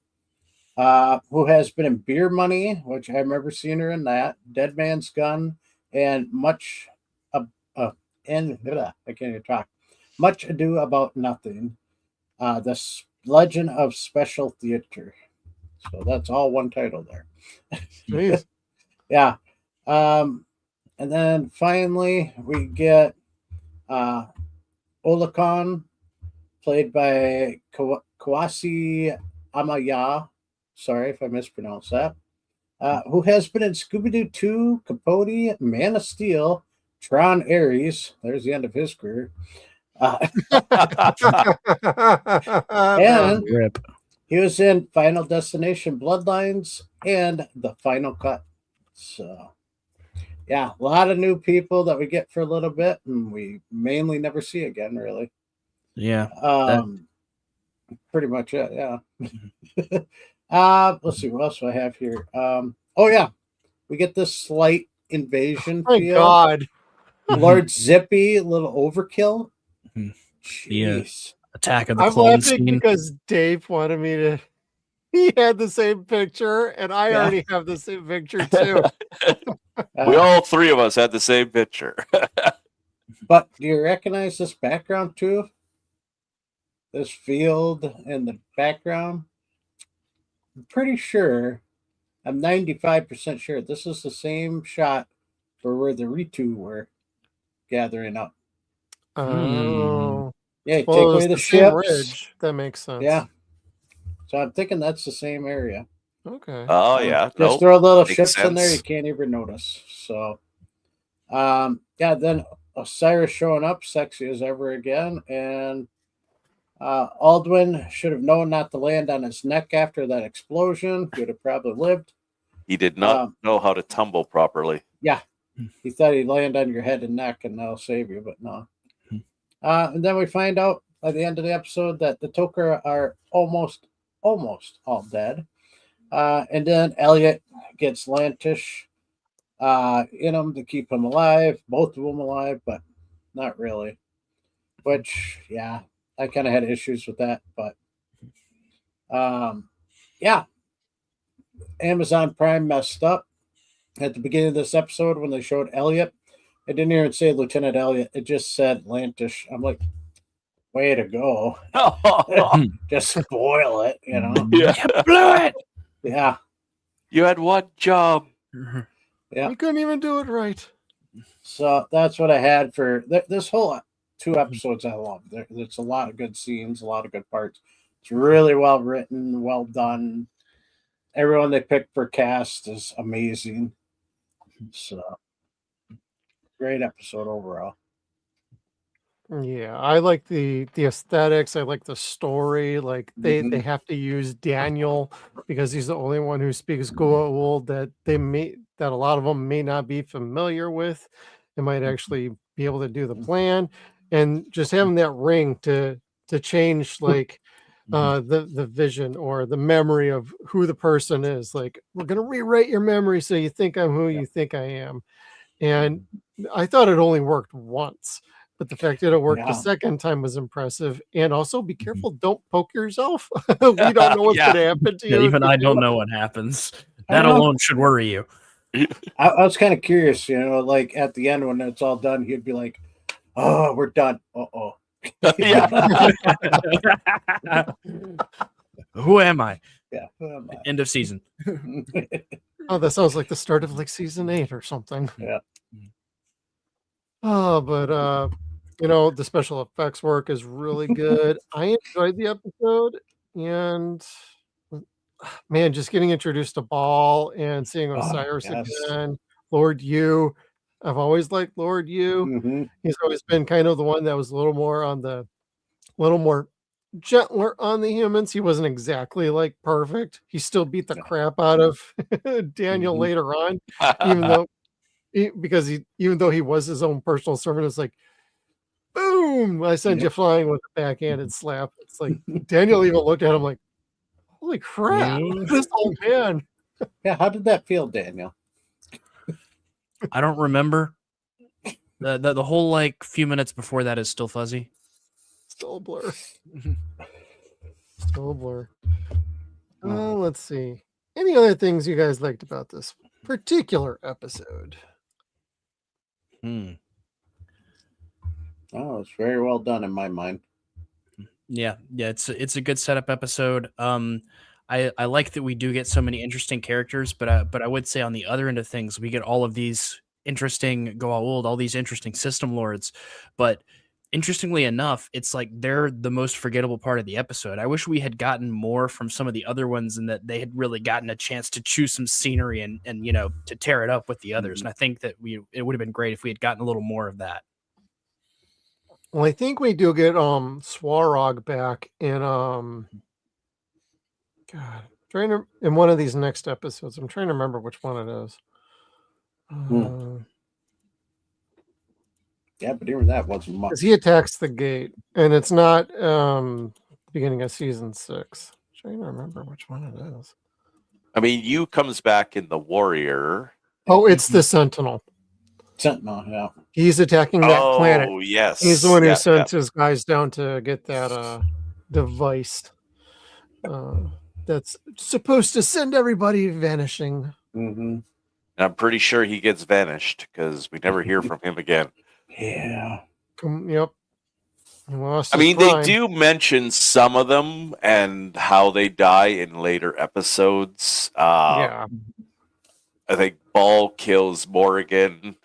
who has been in Beer Money, which I remember seeing her in that, Dead Man's Gun, and I can't even talk. Much Ado About Nothing. The Legend of Special Theater. So that's all one title there. Jeez. Yeah. And then finally we get Olakon, played by Kawasi Amaya. Sorry if I mispronounced that. Who has been in Scooby-Doo 2, Capote, Man of Steel, Tron Ares. There's the end of his career. And Rip. he was in Final Destination Bloodlines and The Final Cut. So, yeah, a lot of new people that we get for a little bit, and we mainly never see again, really. Yeah. Pretty much it, yeah. Let's see, what else do I have here? Oh, yeah, we get this slight invasion My feel. God. Lord Zippy, a little overkill. Yeah. Jeez. Attack of the I'm Clones laughing scene. because Dave wanted me to. He had the same picture, and I Yeah. already have the same picture too. We all three of us had the same picture. But do you recognize this background too? This field in the background? I'm pretty sure, I'm 95% sure this is the same shot for where the Ritu were gathering up. Oh, Yeah, you well, take it was away the the same ships. ridge. That makes sense. Yeah. So I'm thinking that's the same area. Okay. Oh yeah. Just Nope. throw little Makes ships in there, you sense. can't even notice. So, yeah, then Osiris showing up, sexy as ever again, and Aldwin should have known not to land on his neck after that explosion. He would have probably lived. He did not know how to tumble properly. Yeah, he thought he'd land on your head and neck and that'll save you, but no. And then we find out by the end of the episode that the Tok'ra are almost all dead. And then Elliot gets Lantish in him to keep him alive, both of them alive, but not really. Which, yeah, I kind of had issues with that, but yeah. Amazon Prime messed up at the beginning of this episode when they showed Elliot. It didn't even say Lieutenant Elliot, it just said Lantish. I'm like, way to go. Just spoil it, you know. Yeah. You blew it. Yeah. You had one job. Yeah. You couldn't even do it right. So that's what I had for this whole 2 episodes. I love. There's a lot of good scenes, a lot of good parts. It's really well written, well done. Everyone they picked for cast is amazing. So great episode overall. Yeah, I like the aesthetics. I like the story. Like they have to use Daniel because he's the only one who speaks Goa'uld that a lot of them may not be familiar with. They might actually be able to do the plan, and just having that ring to change like the vision or the memory of who the person is. Like, we're gonna rewrite your memory so you think I'm who you think I am. And I thought it only worked once. But the fact that it worked the second time was impressive. And also be careful, don't poke yourself. We don't know what's going to happen to you. Even I don't know what happens. That alone should worry you. I was kind of curious, you know, like at the end when it's all done, he'd be like, "Oh, we're done." Uh-oh. Who am I? Yeah. Who am I? End of season. Oh, that sounds like the start of like season 8 or something. Yeah. Oh, but you know, the special effects work is really good. I enjoyed the episode, and man, just getting introduced to Ball and seeing Osiris again, Lord Yu. I've always liked Lord Yu. He's always been kind of the one that was a little more gentler on the humans. He wasn't exactly like perfect. He still beat the crap out of Daniel later on, even though he was his own personal servant. It's like, boom, I send you flying with a backhanded slap. It's like Daniel even looked at him like, holy crap, this old man. Yeah, how did that feel, Daniel? I don't remember. The whole like few minutes before that is still fuzzy. Still a blur. Still a blur. Let's see. Any other things you guys liked about this particular episode? Oh, it's very well done in my mind. Yeah, it's a good setup episode. I like that we do get so many interesting characters, but I would say on the other end of things, we get all of these interesting Goa'uld, all these interesting system lords, but interestingly enough, it's like they're the most forgettable part of the episode. I wish we had gotten more from some of the other ones and that they had really gotten a chance to choose some scenery and to tear it up with the others. And I think that it would have been great if we had gotten a little more of that. Well, I think we do get Swarog back in God, trying to in one of these next episodes. I'm trying to remember which one it is. Yeah, but even that wasn't much. Because he attacks the gate, and it's not beginning of season 6. I'm trying to remember which one it is. I mean, you comes back in the Warrior. Oh, it's the Sentinel. Sentinel, yeah. He's attacking that planet. Oh, yes. He's the one who sent his guys down to get that device that's supposed to send everybody vanishing. Mm-hmm. I'm pretty sure he gets vanished because we never hear from him again. Yeah. Yep. He lost I his mean, prime. they do mention some of them and how they die in later episodes. Yeah. I think Ball kills Morrigan.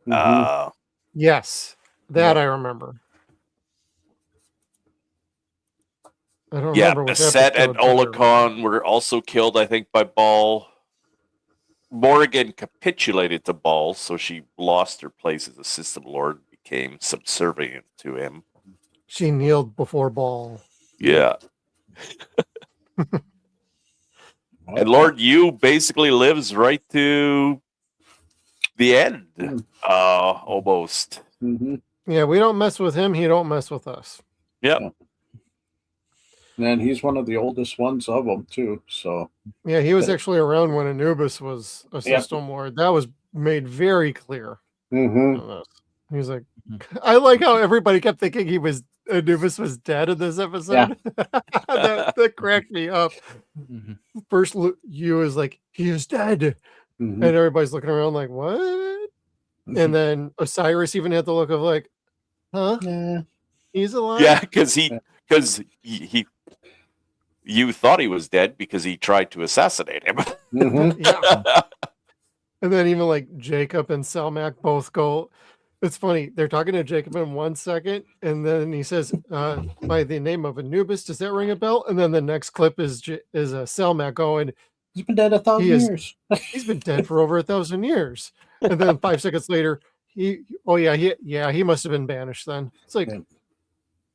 Mm-hmm. Yes. That I remember. I don't Yeah, remember which Bassett and episode, but- Olicon were also killed, I think, by Ball. Morrigan capitulated to Ball, so she lost her place as a system lord, became subservient to him. She kneeled before Ball. Yeah. And Lord Yu basically lives right to the end, almost. Mm-hmm. Yeah, we don't mess with him. He don't mess with us. Yep. Yeah. And he's one of the oldest ones of them, too. So, Yeah, he was actually around when Anubis was a Yeah. system lord. That was made very clear. mm-hmm. He was like, I like how everybody kept thinking Anubis was dead in this episode. that cracked me up. First, you is like, he is dead. Mm-hmm. And everybody's looking around like, what? And then Osiris even had the look of like, huh? Yeah. He's alive? Yeah, because he you thought he was dead because he tried to assassinate him. Mm-hmm. Yeah. And then even like Jacob and Selmac both go. It's funny. They're talking to Jacob in 1 second, and then he says, by the name of Anubis, does that ring a bell? And then the next clip is Selmac going, He's been dead 1,000 years. he's been dead for over 1,000 years. And then 5 seconds later, he must have been banished then. It's like, Yeah.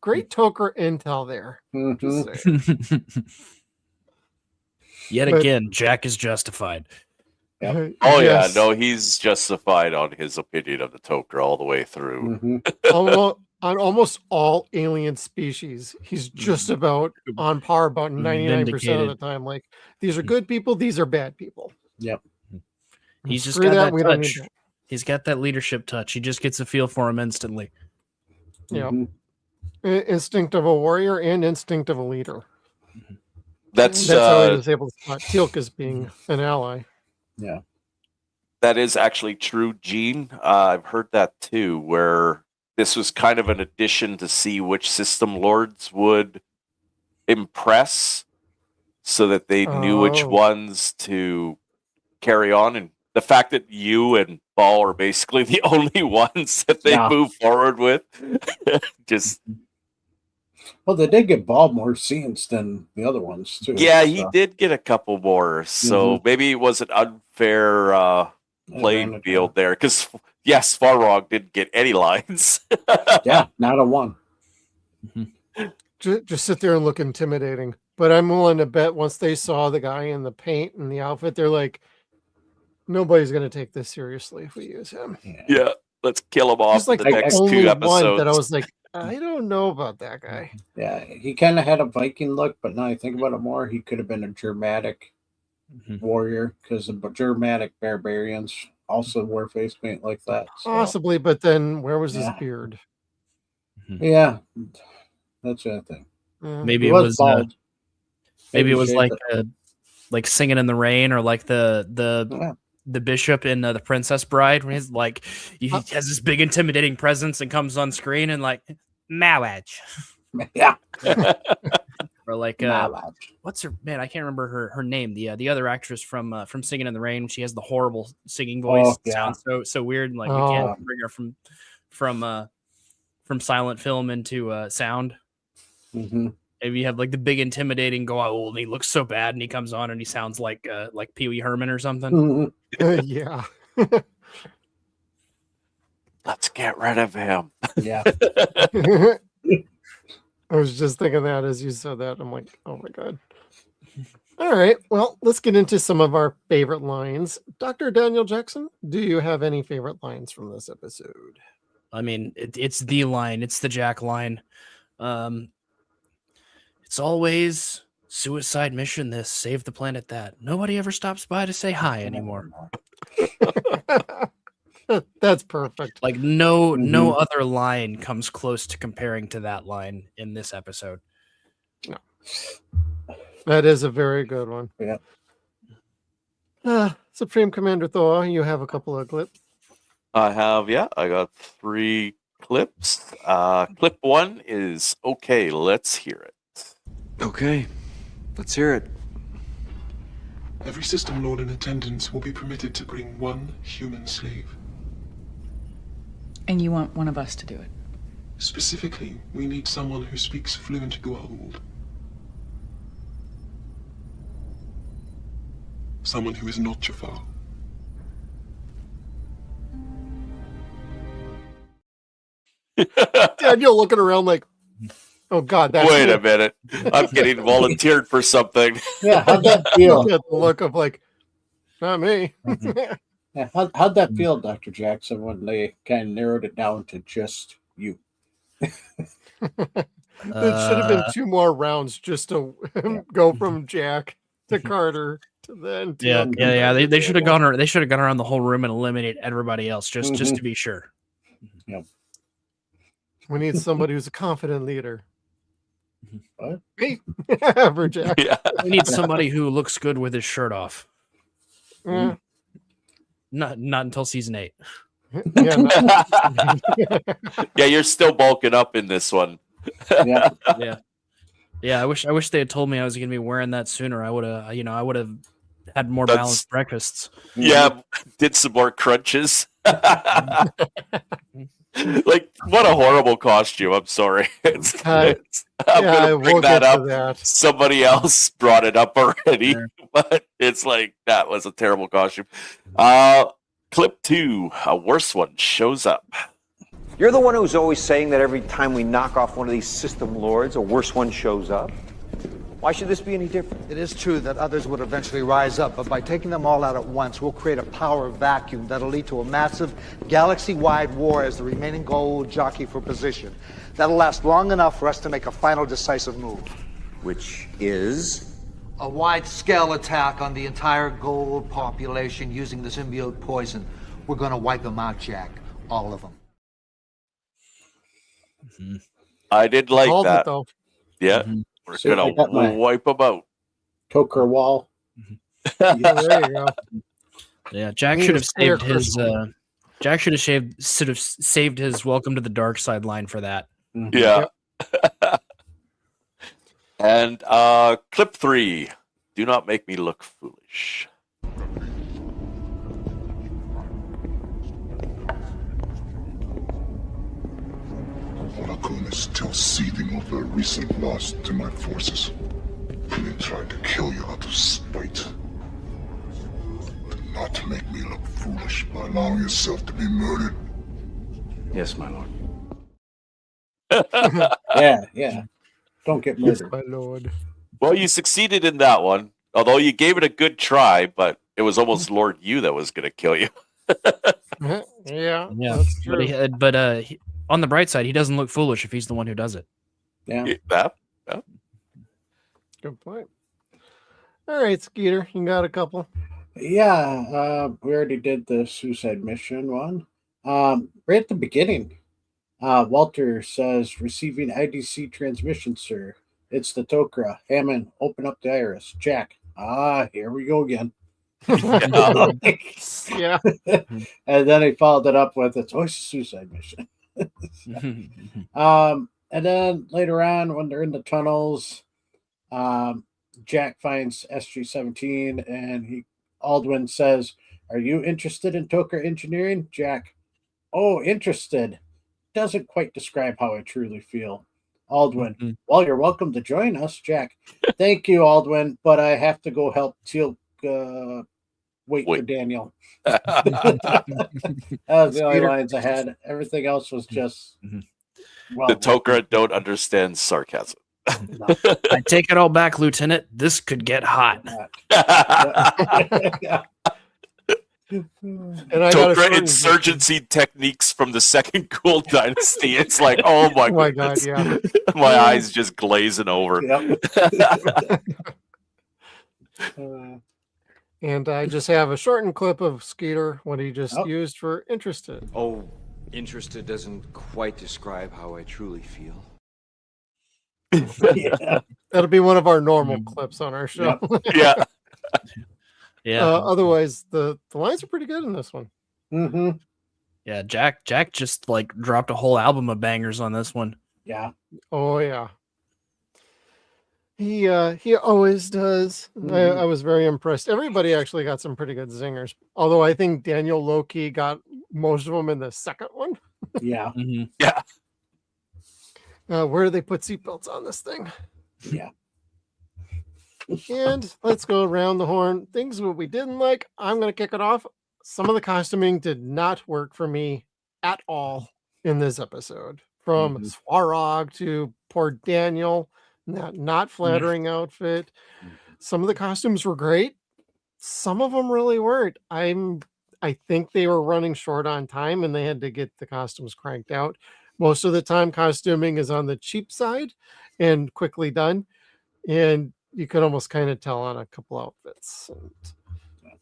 great Toker intel there. Mm-hmm. Just saying. Yet But- again, Jack is justified. Yep. Oh Yes. yeah, no, he's justified on his opinion of the Toker all the way through. Mm-hmm. On almost all alien species, he's just about on par about 99% of the Vindicated. time. Like, these are good people, these are bad people. Yep. He's just Screw got that we don't need touch. that. He's got that leadership touch. He just gets a feel for him instantly. Yep. Mm-hmm. Instinct of a warrior and instinct of a leader. That's how he was able to spot Teal'c as being an ally. Yeah. that is actually true, Gene. I've heard that too, where this was kind of an addition to see which system lords would impress so that they knew which Oh. ones to carry on. And the fact that you and Ball are basically the only ones that they Yeah. move forward with. Just Well, they did get Ball more scenes than the other ones, too. yeah, he so, did get a couple more. So maybe it was an unfair playing advantage, field there. Because yes, Farrog didn't get any lines. Yeah, not a one. Just sit there and look intimidating. But I'm willing to bet once they saw the guy in the paint and the outfit, they're like, nobody's going to take this seriously if we use him. Yeah, let's kill him off He's like in the next only two one episodes. that I was like, I don't know about that guy. Yeah, he kind of had a Viking look, but now I think about it more, he could have been a Germanic warrior because the Germanic barbarians also wore face paint like that. So, Possibly, but then where was his Yeah. beard? yeah, that's the thing. Maybe He it was bald. maybe it was shaved like Singing in the Rain, or like Yeah. the bishop in The Princess Bride, when he's like he has this big intimidating presence and comes on screen and like marriage, Yeah. or like Knowledge. what's her man? I can't remember her name. The other actress from Singing in the Rain. She has the horrible singing voice. Oh, yeah. Sounds so weird. And like we Oh. can't bring her from from silent film into sound. Mm-hmm. If you have like the big intimidating go, oh, and he looks so bad, and he comes on and he sounds like Pee Wee Herman or something. Mm-hmm. Yeah. Let's get rid of him. Yeah. I was just thinking that as you said that. I'm like, oh my God. All right. Well, let's get into some of our favorite lines. Dr. Daniel Jackson, do you have any favorite lines from this episode? I mean, it's the line. It's the Jack line. It's always suicide mission this, save the planet that. Nobody ever stops by to say hi anymore. That's perfect. Like no other line comes close to comparing to that line in this episode. No. That is a very good one. Yeah. Supreme Commander Thor, you have a couple of clips. I got 3 clips. Clip 1 is okay, let's hear it. Okay, let's hear it. Every system lord in attendance will be permitted to bring 1 human slave. And you want one of us to do it? Specifically, we need someone who speaks fluent Goa'uld. Someone who is not Jafar. Daniel looking around like, oh God, that's Wait a minute. I'm getting volunteered for something. Yeah. How'd that feel? The look of like, not me. Yeah, how'd that feel, Dr. Jackson, when they kind of narrowed it down to just you? It should have been 2 more rounds just to go from Jack to Carter to then. To Yeah. They should have gone. They should have gone around the whole room and eliminated everybody else just to be sure. Yep. We need somebody who's a confident leader. What? Me, for Jack. Yeah. We need somebody who looks good with his shirt off. Yeah. Not until season 8. Yeah, no. Yeah, you're still bulking up in this one. Yeah. Yeah. I wish they had told me I was going to be wearing that sooner. I would have had more That's- balanced breakfasts. Yeah, did some more crunches. Like, what a horrible costume. I'm sorry. I'm I gonna bring will that get up. to that. Somebody else brought it up already, Sure. but it's like that was a terrible costume. Clip 2, a worse one shows up. You're the one who's always saying that every time we knock off one of these system lords, a worse one shows up. Why should this be any different? It is true that others would eventually rise up, but by taking them all out at once, we'll create a power vacuum that'll lead to a massive galaxy-wide war as the remaining goal jockey for position. That'll last long enough for us to make a final decisive move. Which is? A wide-scale attack on the entire gold population using the symbiote poison. We're gonna wipe them out, Jack. All of them. I did like Called that. it though. Yeah, we're So I got my- gonna wipe them out. Toker wall. Yeah, there you go. Yeah, Jack Need should a have spare saved his. crystal. Jack should have saved his "Welcome to the Dark Side" line for that. Yeah. And clip 3, do not make me look foolish. Holocron is still seething over a recent loss to my forces. They tried to kill you out of spite. Do not make me look foolish by allowing yourself to be murdered. Yes, my lord. Yeah. Don't get Yes, murdered. my lord. Well, you succeeded in that one, although you gave it a good try, but it was almost Lord Yu that was going to kill you. Yeah, Yeah, that's true. On the bright side, he doesn't look foolish if he's the one who does it. Yeah. That? Good point. All right, Skeeter, you got a couple. Yeah, we already did the suicide mission one. Right at the beginning, Walter says, receiving IDC transmission, sir. It's the Tok'ra. Hammond, open up the iris. Jack. Here we go again. Yeah. And then he followed it up with, it's always a suicide mission. And then later on, when they're in the tunnels, Jack finds SG-17 and Aldwin says, are you interested in Tok'ra engineering? Jack, oh, interested. doesn't quite describe how I truly feel. Aldwin, Mhm. well, you're welcome to join us, Jack. Thank you, Aldwin, but I have to go help Teal wait for Wait. Daniel. That was the only Skeeter. lines I had. Everything else was just well. The Tok'ra don't understand sarcasm. I take it all back, Lieutenant. This could get hot. And I got a Tok'ra certain- insurgency techniques from the second Ghoul Dynasty. It's like, oh my, Oh my God, goodness. yeah. My eyes just glazing over. Yep. And I just have a shortened clip of Skeeter, what he just used for interested. Oh, interested doesn't quite describe how I truly feel. Yeah. That'll be one of our normal clips on our show. Yeah. Yeah. Otherwise, the lines are pretty good in this one. Mm-hmm. Yeah, Jack just like dropped a whole album of bangers on this one. Yeah. Oh yeah. He always does. I was very impressed. Everybody actually got some pretty good zingers. Although I think Daniel Loki got most of them in the second one. Yeah. Yeah. Where do they put seatbelts on this thing? Yeah. And let's go around the horn. Things what we didn't like. I'm going to kick it off. Some of the costuming did not work for me at all in this episode. From Swarog to poor Daniel, that not flattering outfit. Some of the costumes were great. Some of them really weren't. I think they were running short on time and they had to get the costumes cranked out. Most of the time, costuming is on the cheap side and quickly done. And you could almost kind of tell on a couple outfits.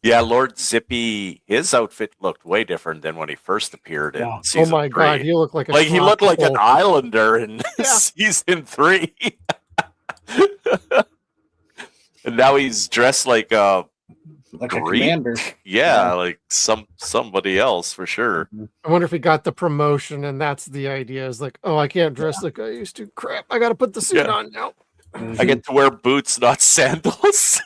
Yeah, Lord Zippy, his outfit looked way different than when he first appeared in Oh season my 3. God, he looked like a he looked like an tropical- islander in season 3. And now he's dressed like a commander. Yeah, like somebody else for sure. I wonder if he got the promotion and that's the idea is like, oh, I can't dress like I used to. Crap, I got to put the suit Yeah. on now. I get to wear boots, not sandals.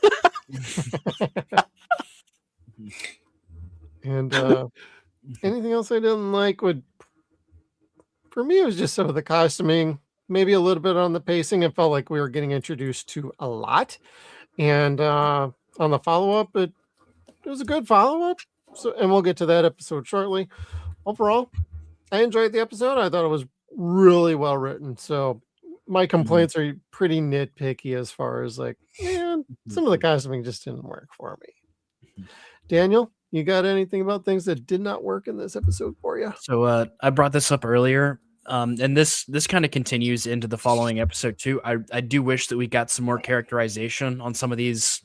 And anything else I didn't like would, for me, it was just some of the costuming, maybe a little bit on the pacing. It felt like we were getting introduced to a lot. And on the follow-up, it was a good follow-up. So, and we'll get to that episode shortly. Overall, I enjoyed the episode. I thought it was really well written. So my complaints are pretty nitpicky as far as like, man, some of the costuming just didn't work for me. Daniel, you got anything about things that did not work in this episode for you? So I brought this up earlier, and this kind of continues into the following episode too. I do wish that we got some more characterization on some of these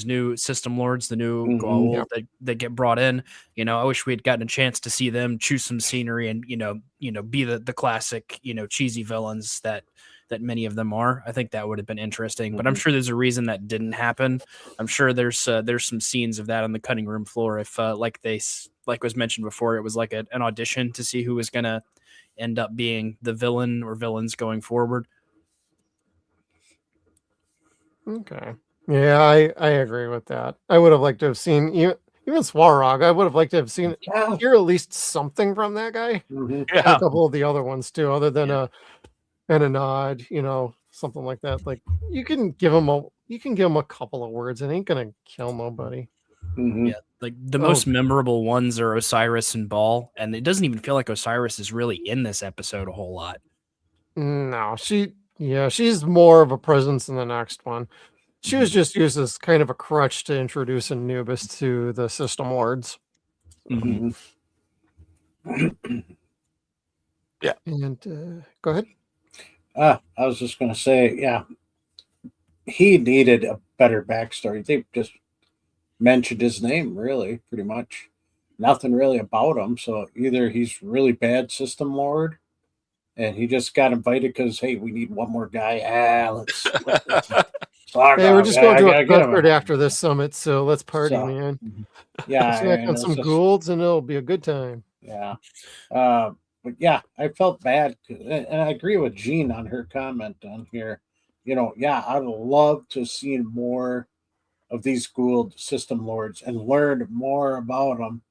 new system lords, the new Goa'uld that get brought in. You know, I wish we had gotten a chance to see them choose some scenery and be the classic cheesy villains that many of them are. I think that would have been interesting, but I'm sure there's a reason that didn't happen. I'm sure there's some scenes of that on the cutting room floor. If like was mentioned before, it was like an audition to see who was going to end up being the villain or villains going forward. Okay. Yeah, I agree with that. I would have liked to have seen even Swarog. I would have liked to have seen hear at least something from that guy. And a couple of the other ones too, other than a nod, something like that. Like you can give him a couple of words. It ain't gonna kill nobody. Yeah, like the most memorable ones are Osiris and Ball, and it doesn't even feel like Osiris is really in this episode a whole lot. No, she's more of a presence in the next one. She was just used as kind of a crutch to introduce Anubis to the system lords. Yeah. And go ahead. I was just going to say, yeah, he needed a better backstory. They just mentioned his name, really, pretty much. Nothing really about him. So either he's really bad system lord, and he just got invited because, hey, we need one more guy. Let's Hey, we're just going to a concert after this summit, so let's party, man. Yeah, snack on some Goulds, and it'll be a good time. Yeah. But yeah, I felt bad, and I agree with Jean on her comment on here. I'd love to see more of these Goa'uld system lords and learn more about them.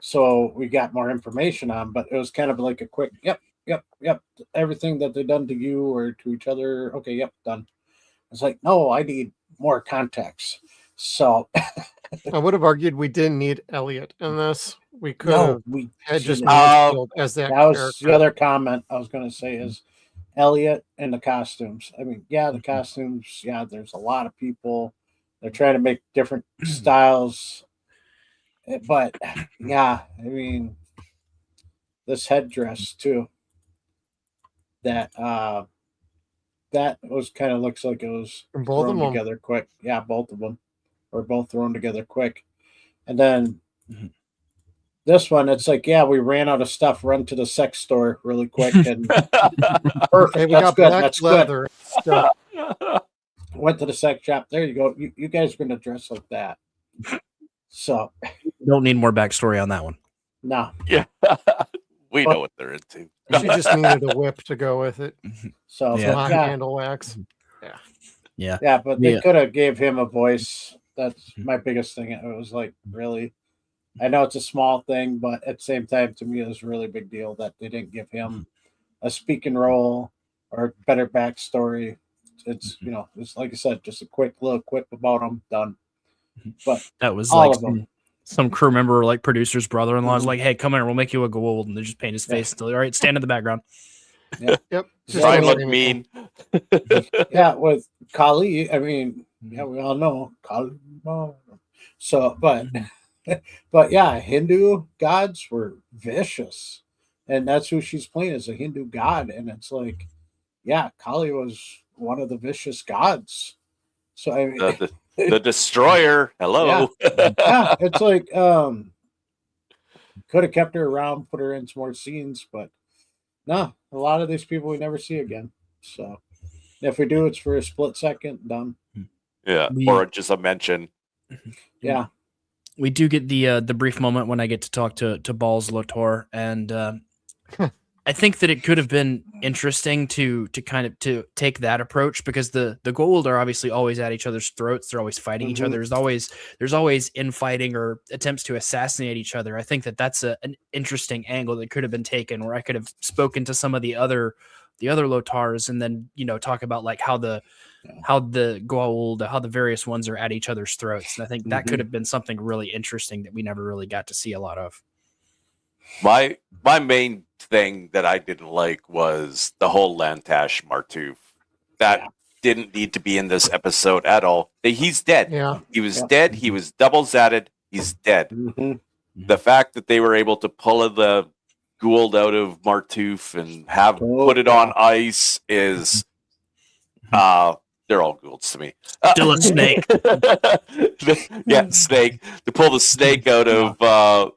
so we got more information on, but it was kind of like a quick, yep, everything that they done to you or to each other. Okay, yep, done. It's like, no, I need more context. So I would have argued we didn't need Elliot in this. We could no, have we had just didn't. Mansfield as that That was character. the other comment I was going to say is Elliot and the costumes. I mean, yeah, the costumes. Yeah, there's a lot of people. They're trying to make different styles, but yeah, I mean, this headdress too. That was kind of looks like it was And both thrown of them. together quick. Yeah, both of them were both thrown together quick, and then. This one, it's like, yeah, we ran out of stuff. Run to the sex store really quick, and perfect. Hey, we That's got good. black That's leather stuff. good. Went to the sex shop. There you go. You guys are gonna dress like that. So Don't need more backstory on that one. no. Yeah. We know what they're into. She just needed a whip to go with it. So Yeah. Some hot yeah, handle wax. Yeah. but they Yeah. could have gave him a voice. That's my biggest thing. It was like, really. I know it's a small thing, but at the same time, to me, it was a really big deal that they didn't give him a speaking role or better backstory. It's it's like I said, just a quick little quip about him, done. But That was all like of them. some crew member or like producer's brother-in-law is Mhm. like, hey, come here, we'll make you a gold, and they just paint his face still. All right, stand in the background. Yep. Just Try don't and say look mean. Yeah, with Kali, I mean, yeah, we all know Kali. So, but yeah, Hindu gods were vicious, and that's who she's playing as a Hindu god, and it's like, yeah, Kali was one of the vicious gods. So I mean, The destroyer. Hello. yeah, it's like could have kept her around, put her in some more scenes, but no, a lot of these people we never see again. So if we do, it's for a split second, done. Yeah. Or just a mention. Yeah. We do get the brief moment when I get to talk to Balls Lotor, and I think that it could have been interesting to kind of to take that approach, because the Goa'uld are obviously always at each other's throats. They're always fighting each other. There's always infighting or attempts to assassinate each other. I think that that's an interesting angle that could have been taken, where I could have spoken to some of the other Lotars, and then talk about like how the Goa'uld, how the various ones are at each other's throats. And I think that could have been something really interesting that we never really got to see a lot of. My main thing that I didn't like was the whole Lantash Martouf. That didn't need to be in this episode at all. He's dead. Yeah. He was dead. He was double zatted. He's dead. The fact that they were able to pull the Goa'uld out of Martouf and have put it on ice is they're all Goa'ulds to me. Still a snake. Yeah, snake. To pull the snake out of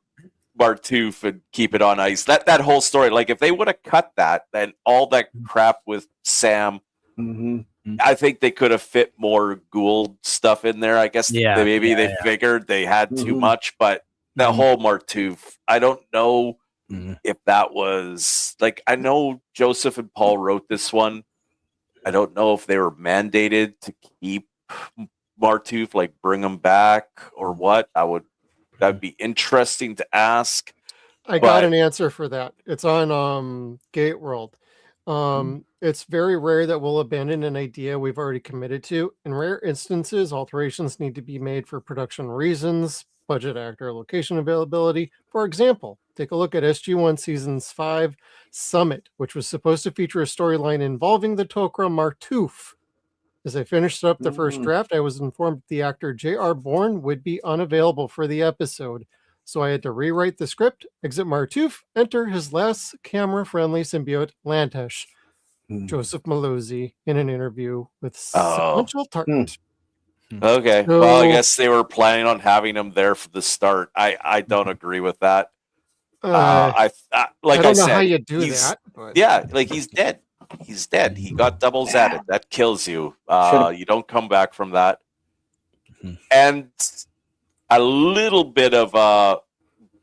Martouf and keep it on ice. That whole story, like if they would have cut that, then all that crap with Sam, I think they could have fit more Goa'uld stuff in there. I guess they figured they had too much, but that whole Martouf, I don't know if that was like, I know Joseph and Paul wrote this one. I don't know if they were mandated to keep Martouf, like bring him back or what. That'd be interesting to ask. I got an answer for that. It's on Gate World. It's very rare that we'll abandon an idea we've already committed to. In rare instances, alterations need to be made for production reasons, budget, actor, location availability. For example, take a look at SG-1 Seasons 5 Summit, which was supposed to feature a storyline involving the Tok'ra Martouf. As I finished up the first draft, I was informed the actor J.R. Bourne would be unavailable for the episode. So I had to rewrite the script, exit Martouf, enter his last camera-friendly symbiote, Lantash. Joseph Malozzi in an interview with Sequential Target. Okay. So- Well, I guess they were planning on having him there for the start. I don't agree with that. I don't know how you do that. But... Yeah, like he's dead. He's dead. He got double zatted. That kills you. You don't come back from that. And a little bit of a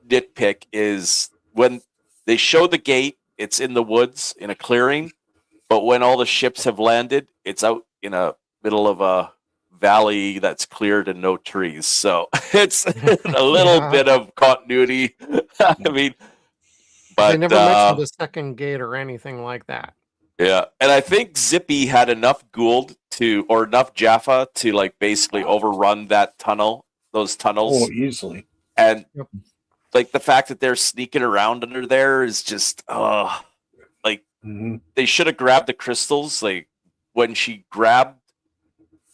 nitpick is when they show the gate, it's in the woods in a clearing, but when all the ships have landed, it's out in a middle of a valley that's cleared and no trees. So it's a little Yeah. bit of continuity. I mean, but They never mentioned a second gate or anything like that. yeah, and I think Zippy had enough Gould or enough Jaffa to like basically overrun that tunnel, those tunnels, Oh, easily. and Yep. like the fact that they're sneaking around under there is just like they should have grabbed the crystals. Like when she grabbed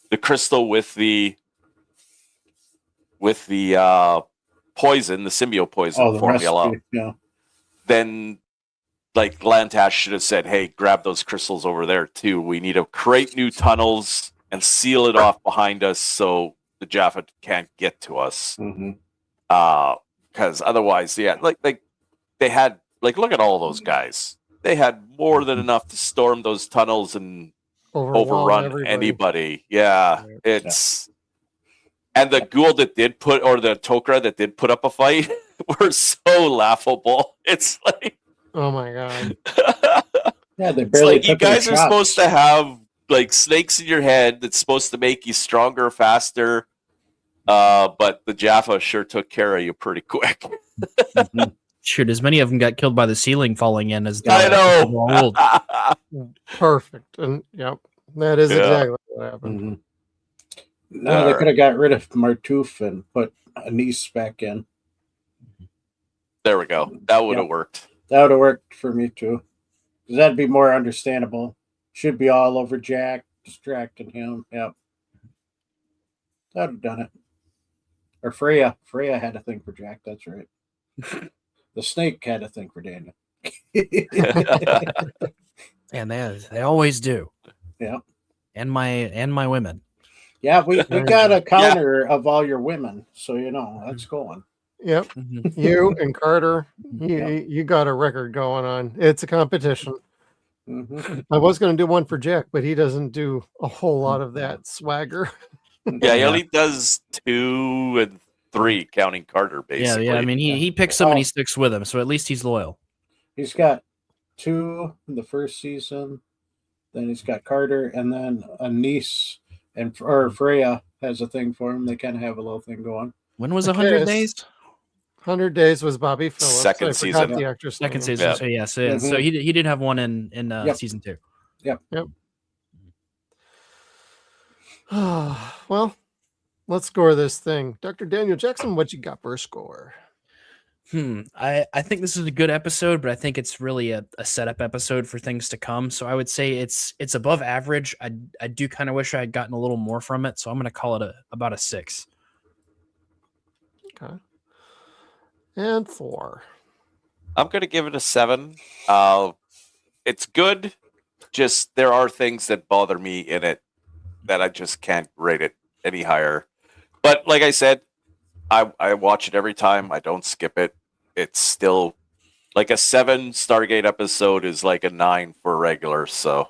the crystal with the poison, the symbiote poison Oh, the formula, recipe, yeah. then like Lantash should have said, "Hey, grab those crystals over there too. We need to create new tunnels and seal it off behind us so the Jaffa can't get to us." Because otherwise, yeah, like they had like look at all those guys. They had more than enough to storm those tunnels and overrun everybody. anybody. Yeah, it's and the Ghoul that did put or the Tok'ra that did put up a fight were so laughable. It's like, oh my god. Yeah, they it's barely like you took their guys are shots. supposed to have like snakes in your head that's supposed to make you stronger, faster. But the Jaffa sure took care of you pretty quick. Shoot, as many of them got killed by the ceiling falling in as the I know. Perfect. And yep, that is exactly what happened. No, they could have got rid of Martouf and put Anise back in. There we go. That would have worked. That would have worked for me too. Because that'd be more understandable. Should be all over Jack, distracting him. Yep. That would have done it. Or Freya. Freya had a thing for Jack. That's right. The snake had a thing for Daniel. And they always do. Yeah. And my women. Yeah, we got a counter of all your women, so you know that's going. Yep. You and Carter, you got a record going on. It's a competition. I was going to do one for Jack, but he doesn't do a whole lot of that swagger. Yeah, he only does 2 and 3, counting Carter, basically. Yeah. I mean, he picks them and he sticks with them, so at least he's loyal. He's got 2 in the first season. Then he's got Carter, and then Anise or Freya has a thing for him. They kind of have a little thing going. When was 100 days? 100 Days was Bobby Phillips. Second season. The actress Second name. season. So so he did have one in season 2. Yep. Well, let's score this thing. Dr. Daniel Jackson, what you got for a score? I think this is a good episode, but I think it's really a setup episode for things to come. So I would say it's above average. I do kind of wish I had gotten a little more from it, so I'm going to call it about a 6. Okay. And Thor. I'm going to give it a 7. It's good. Just there are things that bother me in it that I just can't rate it any higher. But like I said, I watch it every time. I don't skip it. It's still like a 7 Stargate episode is like a 9 for regular. So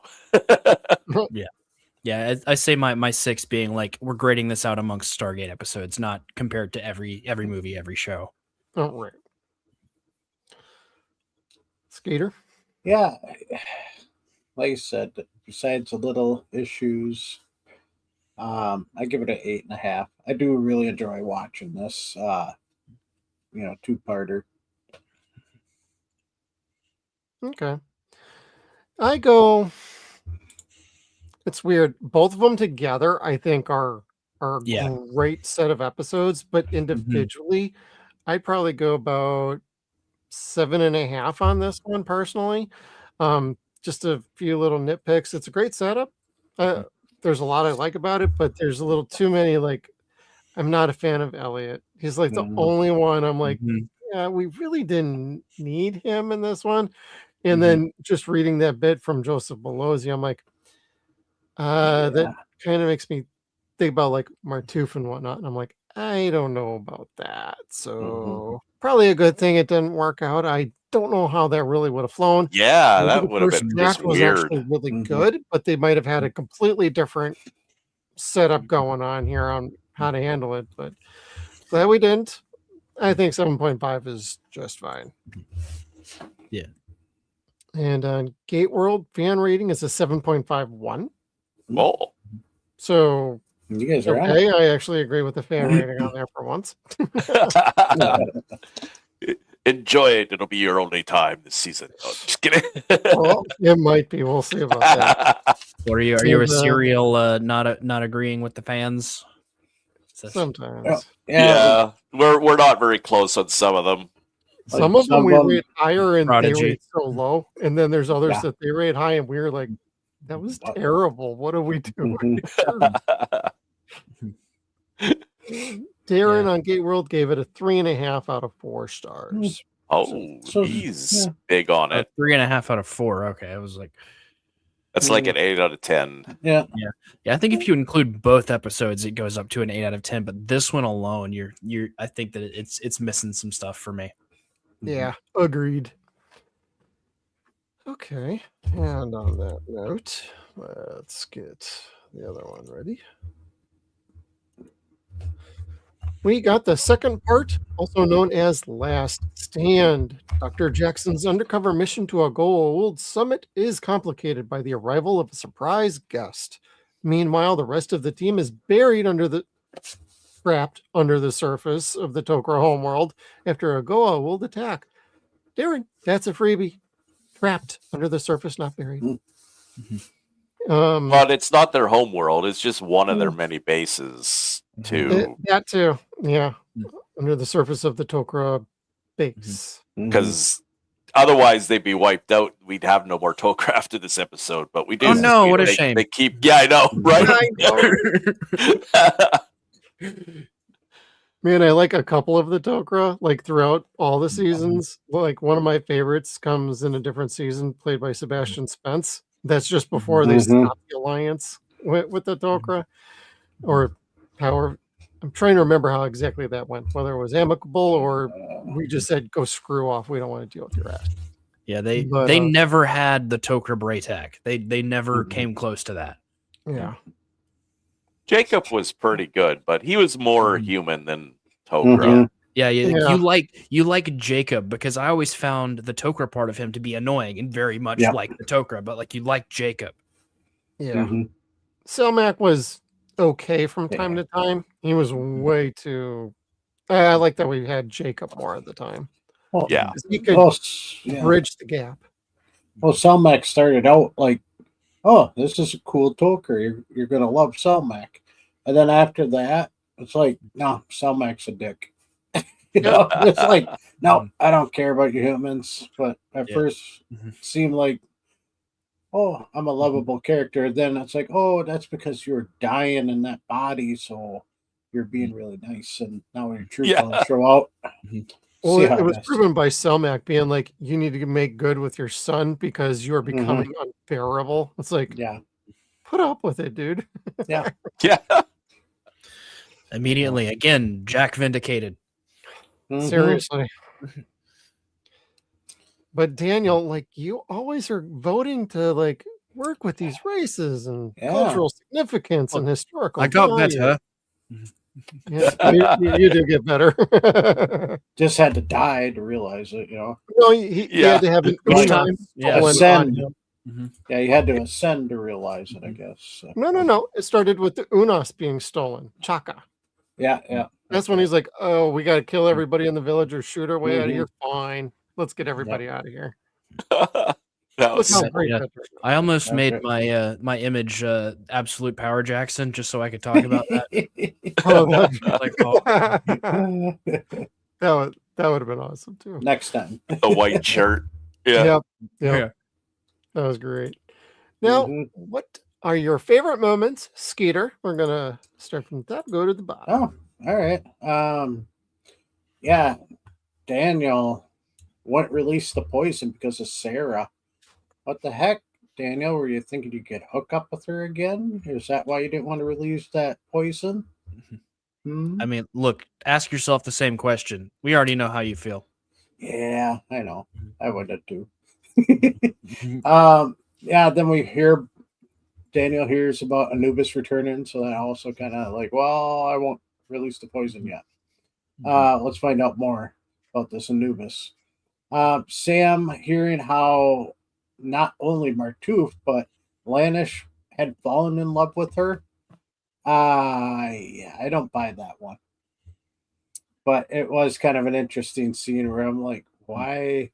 yeah. I say my 6 being like we're grading this out amongst Stargate episodes, not compared to every movie, every show. Oh, right. Skeeter? Yeah. Like I said, besides the little issues, I give it an 8.5. I do really enjoy watching this, 2-parter. Okay. I go. It's weird. Both of them together, I think, are a great set of episodes, but individually, I'd probably go about 7.5 on this one personally. Just a few little nitpicks. It's a great setup. There's a lot I like about it, but there's a little too many. Like, I'm not a fan of Elliot. He's like the only one. I'm like, yeah, we really didn't need him in this one. And then just reading that bit from Joseph Belosi, I'm like, that kind of makes me think about like Martouf and whatnot. And I'm like, I don't know about that. So probably a good thing it didn't work out. I don't know how that really would have flown. yeah, Maybe that the would have first been draft just was weird. actually really good, but they might have had a completely different setup going on here on how to handle it. But glad we didn't. I think 7.5 is just fine. Yeah. And on Gate World fan rating is a 7.51. Oh, So You guys are on it. Okay, I actually agree with the fan rating on there for once. Enjoy it. It'll be your only time this season. Oh, just kidding. Well, it might be. We'll see about that. Or are you a And, serial not agreeing with the fans? Sometimes. Yeah, we're not very close on some of them. Some of them we rate higher and Prodigy. they rate so low. And then there's others Yeah. that they rate high and we're like, that was terrible. What are we doing? Darren on Gate World gave it a 3.5 out of 4 stars. Oh, So- he's yeah. big on A it. 3.5 out of 4. Okay, I was like, That's like an 8 out of 10. Yeah. yeah. I think if you include both episodes, it goes up to an 8 out of 10. But this one alone, I think that it's missing some stuff for me. Yeah, agreed. Okay, and on that note, let's get the other one ready. We got the second part, also known as Last Stand. Dr. Jackson's undercover mission to a gold summit is complicated by the arrival of a surprise guest. Meanwhile, the rest of the team is trapped under the surface of the Tok'ra homeworld after a Goa'uld attack. Darren, that's a freebie. Trapped under the surface, not buried. But it's not their home world. It's just one of their many bases. That too, yeah. Under the surface of the Tok'ra base. Because otherwise they'd be wiped out. We'd have no more Tok'ra after this episode. But we do. Oh no! What a they, shame. They keep. Yeah, I know, right? Man, I like a couple of the Tok'ra, like throughout all the seasons. Like one of my favorites comes in a different season, played by Sebastian Spence. That's just before they stop the alliance with the Tok'ra, or however. I'm trying to remember how exactly that went. Whether it was amicable or we just said, "Go screw off. We don't want to deal with your ass." Yeah, they But, never had the Tok'ra Braytak. They never came close to that. Yeah. Jacob was pretty good, but he was more human than Tok'ra. Yeah, Yeah. you like Jacob because I always found the Tok'ra part of him to be annoying and very much like the Tok'ra, but like you like Jacob. Yeah. Selmac was okay from time to time. He was way too. I like that we had Jacob more at the time. Well, Yeah. 'Cause he could yeah. bridge the gap. Well, Selmac started out like, oh, this is a cool Tok'ra. You're going to love Selmac. And then after that, it's like, no, Selmac's a dick. You know, it's like, no, I don't care about you humans. But at first, seemed like, oh, I'm a lovable character. Then it's like, oh, that's because you're dying in that body, so you're being really nice. And now your true colors show out. Well, See how it was that's- proven by Selmac being like, you need to make good with your son because you're becoming unbearable. It's like, yeah, put up with it, dude. yeah. Yeah. Immediately, again, Jack vindicated. Seriously. But Daniel, like you always are voting to like work with these races and cultural significance and historical. I got value. better. Yeah, you did get better. Just had to die to realize it, you know. No, he had to have an time. Ascend. Yeah, you had to ascend to realize it, I guess. So. No. It started with the Unos being stolen. Chaka. Yeah. That's when he's like, "Oh, we got to kill everybody in the village or shoot our way out of here." Fine, let's get everybody out of here. That Look was how great that is. I almost made my my image absolute power Jackson just so I could talk about that. That would have been awesome too. Next time. the white shirt. Yeah. Yep. That was great. Now, what are your favorite moments, Skeeter? We're gonna start from the top, go to the bottom. Oh, all right. Yeah, Daniel wouldn't release the poison because of Sarah. What the heck, Daniel? Were you thinking you could hook up with her again? Is that why you didn't want to release that poison? I mean, look, ask yourself the same question. We already know how you feel. Yeah, I know. I would have too. Yeah, then we hear Daniel hears about Anubis returning, so that also kind of like, well, I won't release the poison yet. Let's find out more about this Anubis. Sam hearing how not only Martouf but Lanish had fallen in love with her. Yeah, I don't buy that one. But it was kind of an interesting scene where I'm like, why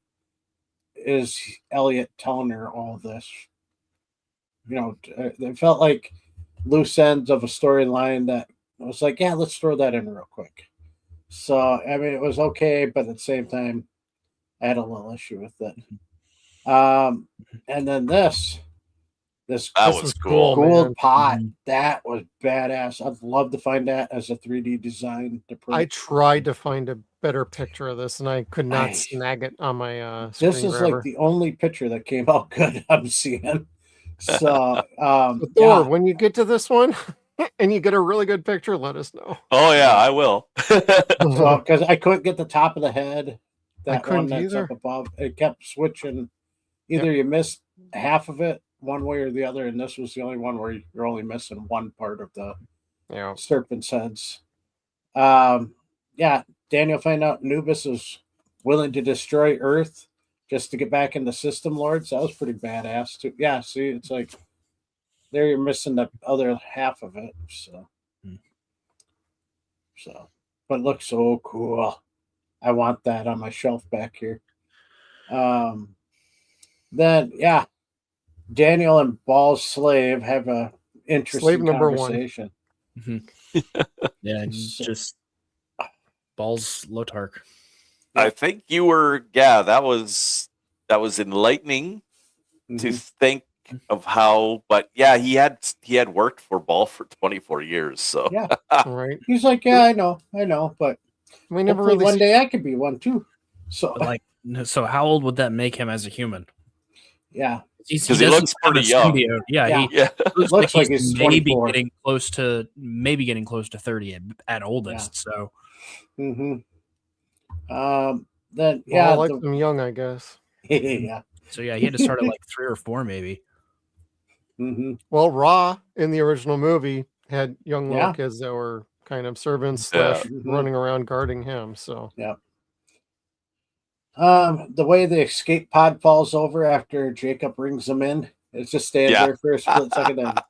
is Elliot telling her all this? It felt like loose ends of a storyline that I was like, yeah, let's throw that in real quick. So, I mean, it was okay, but at the same time, I had a little issue with it. And then this That was cool. gold man. pot, that was badass. I'd love to find that as a 3D design to print. I tried to find a better picture of this, and I could not I- snag it on my This screen is grabber. like the only picture that came out good I'm seeing. So, But Thor, yeah. when you get to this one and you get a really good picture, let us know. Oh yeah, I will. So, because I couldn't get the top of the head, that couldn't one that's either. up above, it kept switching. Either you missed half of it one way or the other, and this was the only one where you're only missing one part of the Yeah. serpent's heads. Daniel find out Nubis is willing to destroy Earth just to get back into System Lords. That was pretty badass too. Yeah, see, it's like there you're missing the other half of it. So, but it looks so cool. I want that on my shelf back here. Then Daniel and Ball's slave have a interesting Slave number one. conversation. Yeah, and just balls Lotark. I think you were. Yeah, that was enlightening to think of how. But yeah, he had worked for Ball for 24 years. So Yeah, Right. he's like, yeah, I know, but We never hopefully really one day I could be one too. So But like, so how old would that make him as a human? yeah, He he looks pretty young. Symbiote. Yeah, Yeah. he yeah, looks like he's maybe 24. getting close to 30 at oldest. So Then Ball yeah, likes them young, I guess. yeah. so yeah, he had to start at like 3 or 4 maybe. Well, Raw in the original movie had young little Yeah. kids that were kind of servants Yeah. / running around guarding him. So The way the escape pod falls over after Jacob brings them in, it's just staying Yeah. there for a split second.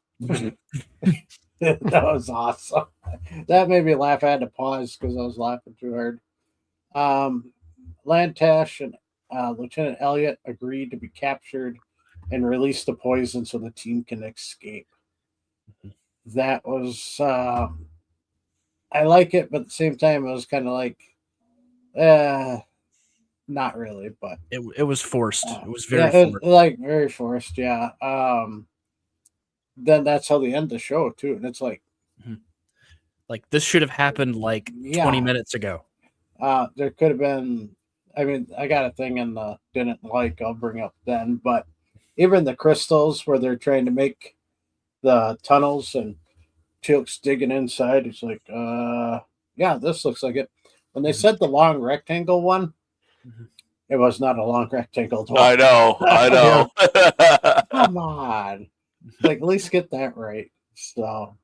That was awesome. That made me laugh. I had to pause because I was laughing too hard. Lantash and Lieutenant Elliot agreed to be captured and release the poison so the team can escape. That was I like it, but at the same time it was kind of like not really, but It was forced. It was yeah, very it was, forced. like very forced. Yeah. Then that's how they end the show too, and it's like Like this should have happened like 20 minutes ago. there could have been. I mean, I got a thing in the didn't like. I'll bring up then, but even the crystals where they're trying to make the tunnels and teal'c's digging inside, it's like, yeah, this looks like it. When they said the long rectangle one, it was not a long rectangle one. I know. Come on, like at least get that right. So,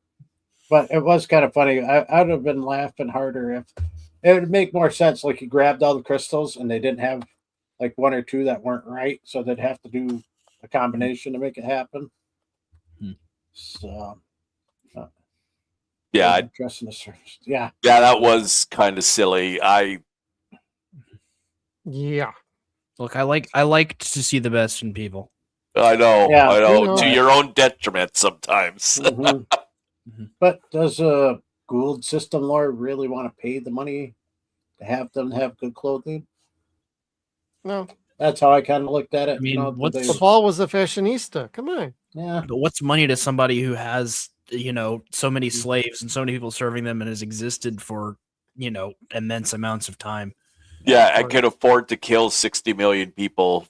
but it was kind of funny. I would have been laughing harder if it would make more sense. Like he grabbed all the crystals and they didn't have like one or two that weren't right, so they'd have to do a combination to make it happen. So, Yeah, dressing the surface. Yeah, that was kind of silly. yeah. Look, I liked to see the best in people. I know. Yeah, I know. you know. To your own detriment sometimes. Mhm. But does a Gould system lord really want to pay the money to have them have good clothing? No, That's how I kind of looked at it. I mean, you know, what's- they- the Ball was a fashionista. Come on. yeah, But what's money to somebody who has, so many slaves and so many people serving them and has existed for, immense amounts of time? Yeah, and could afford to kill 60 million people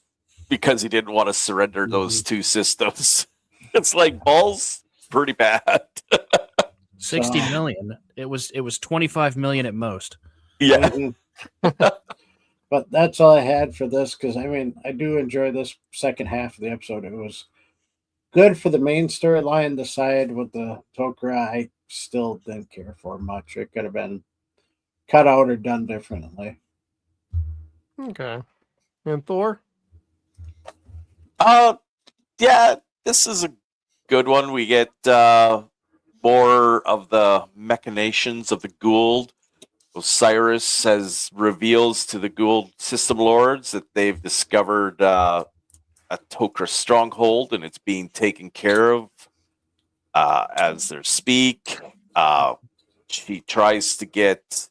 because he didn't want to surrender Mm-hmm. those two systems. It's like Ball's pretty bad. 60 million. It was 25 million at most. Yeah. Mhm. But that's all I had for this because I mean I do enjoy this second half of the episode. It was good for the main storyline. The side with the Tok'ra, I still didn't care for much. It could have been cut out or done differently. Okay. And Thor? Yeah, this is a good one. We get more of the machinations of the Gould. Osiris reveals to the Gould system lords that they've discovered a Tok'ra stronghold, and it's being taken care of as they speak. She tries to get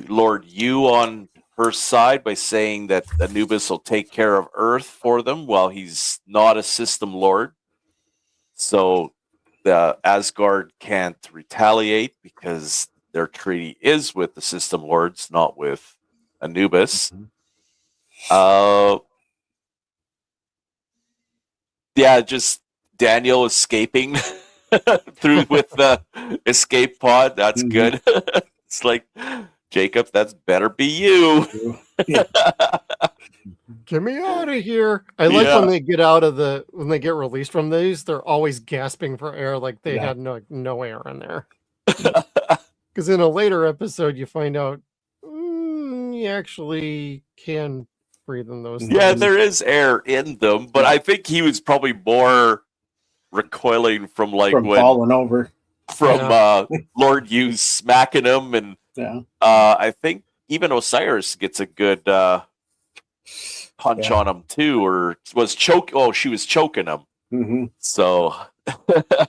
Lord Yu on her side by saying that Anubis will take care of Earth for them while he's not a system lord. So the Asgard can't retaliate because their treaty is with the system lords, not with Anubis. Yeah, just Daniel escaping through with the escape pod. That's good. It's like, Jacob, that's better be you. Get me out of here. I like when they get when they get released from these, they're always gasping for air like they had no air in there. Because in a later episode, you find out you actually can breathe in those things. Yeah, there is air in them, but I think he was probably more recoiling from falling over. From Lord Yu smacking him, and I think even Osiris gets a good punch on him too, or was choke. Oh, she was choking him. So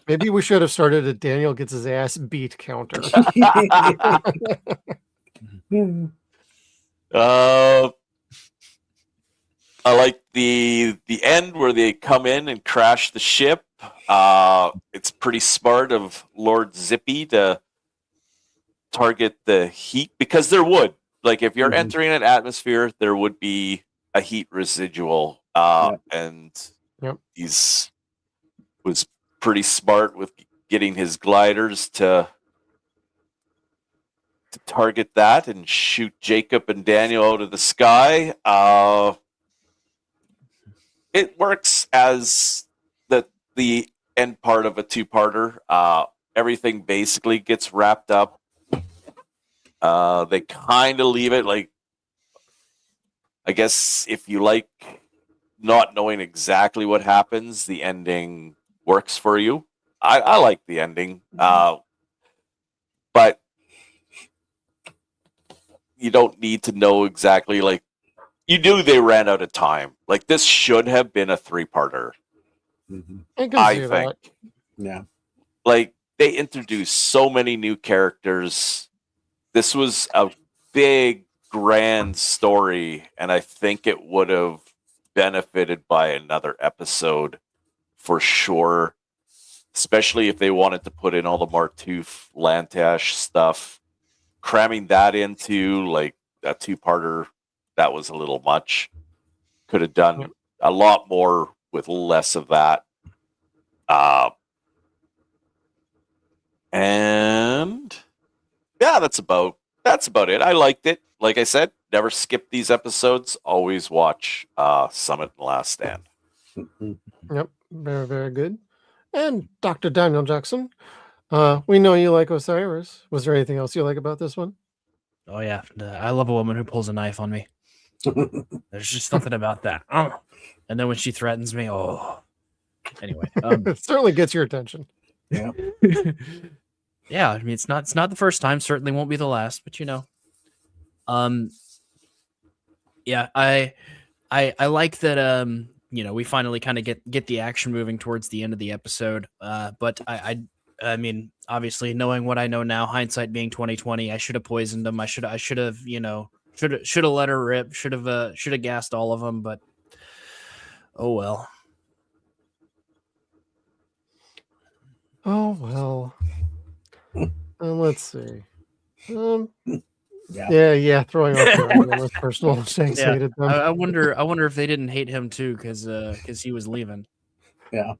maybe we should have started a Daniel gets his ass beat counter. I like the end where they come in and crash the ship. It's pretty smart of Lord Zippy to target the heat, because there would, like, if you're entering an atmosphere, there would be a heat residual. And he's was pretty smart with getting his gliders to target that and shoot Jacob and Daniel out of the sky. It works as the end part of a two-parter. Everything basically gets wrapped up. They kind of leave it like, I guess if you like not knowing exactly what happens, the ending works for you. I like the ending. But you don't need to know exactly, like, you knew they ran out of time. Like, this should have been a three-parter. I think. Yeah. Like, they introduced so many new characters. This was a big, grand story, and I think it would have benefited by another episode for sure. Especially if they wanted to put in all the Martouf Lantash stuff. Cramming that into, like, a two-parter, that was a little much. Could have done a lot more with less of that. And yeah, that's about it. I liked it. Like I said, never skip these episodes. Always watch Summit and Last Stand. Yep, very, very good. And Dr. Daniel Jackson, we know you like Osiris. Was there anything else you like about this one? Oh yeah, I love a woman who pulls a knife on me. There's just something about that. And then when she threatens me, anyway, it certainly gets your attention. Yeah. Yeah, I mean, it's not the first time, certainly won't be the last, but yeah, I like that we finally kind of get the action moving towards the end of the episode. But I mean, obviously, knowing what I know now, hindsight being 2020, I should have poisoned them. I should have should have let her rip. Should have gassed all of them. But oh well. Oh well. Let's see. Yeah. Throwing off his personal mistakes. Hated them. I wonder if they didn't hate him too because he was leaving. Yeah.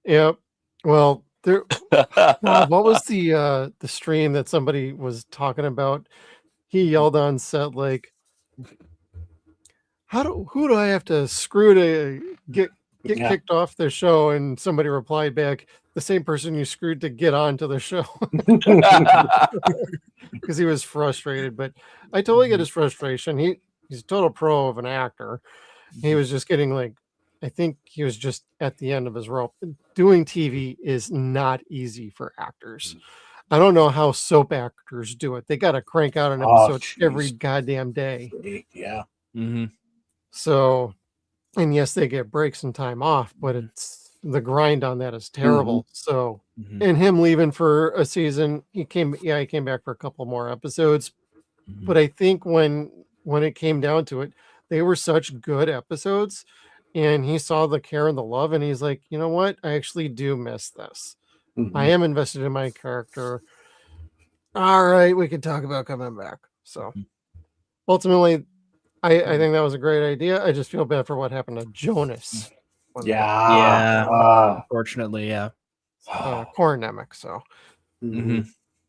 Yep. Well, there. What was the stream that somebody was talking about? He yelled on set like, who do I have to screw to get kicked off the show? And somebody replied back, the same person you screwed to get onto the show. Because he was frustrated. But I totally get his frustration. He's a total pro of an actor. He was just getting like I think he was just at the end of his rope. Doing TV is not easy for actors. I don't know how soap actors do it. They got to crank out an episode every goddamn day. Yeah. Mm-hmm. So, and yes, they get breaks and time off, but it's the grind on that is terrible. So, and him leaving for a season, he came back for a couple more episodes. But I think when it came down to it, they were such good episodes, and he saw the care and the love, and he's like, you know what? I actually do miss this. I am invested in my character. All right, we can talk about coming back. So ultimately, I think that was a great idea. I just feel bad for what happened to Jonas. Yeah. Unfortunately, yeah. Coronemic. So,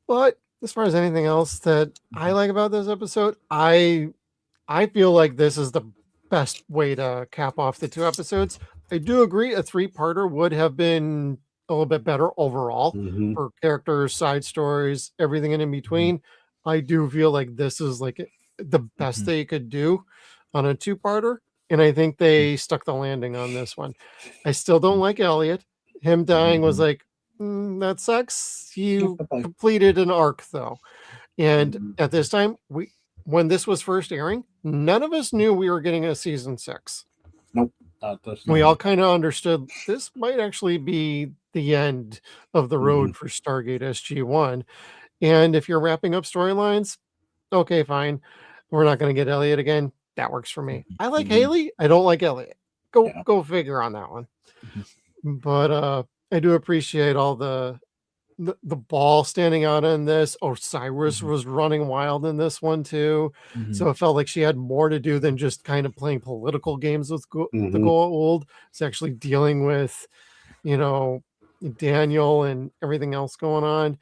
but as far as anything else that I like about this episode, I feel like this is the best way to cap off the 2 episodes. I do agree a 3-parter would have been a little bit better overall for characters, side stories, everything in between. I do feel like this is like the best they could do on a 2-parter, and I think they stuck the landing on this one. I still don't like Elliot. Him dying was like, that sucks. You completed an arc though. And at this time, when this was first airing, none of us knew we were getting a season 6. Nope. We all kind of understood this might actually be the end of the road for Stargate SG-1. And if you're wrapping up storylines, okay, fine. We're not going to get Elliot again. That works for me. I like Haley. I don't like Elliot. Go figure on that one. But I do appreciate all the ball standing out in this. Osiris was running wild in this one too. So it felt like she had more to do than just kind of playing political games with the Goa'uld. It's actually dealing with, Daniel and everything else going on.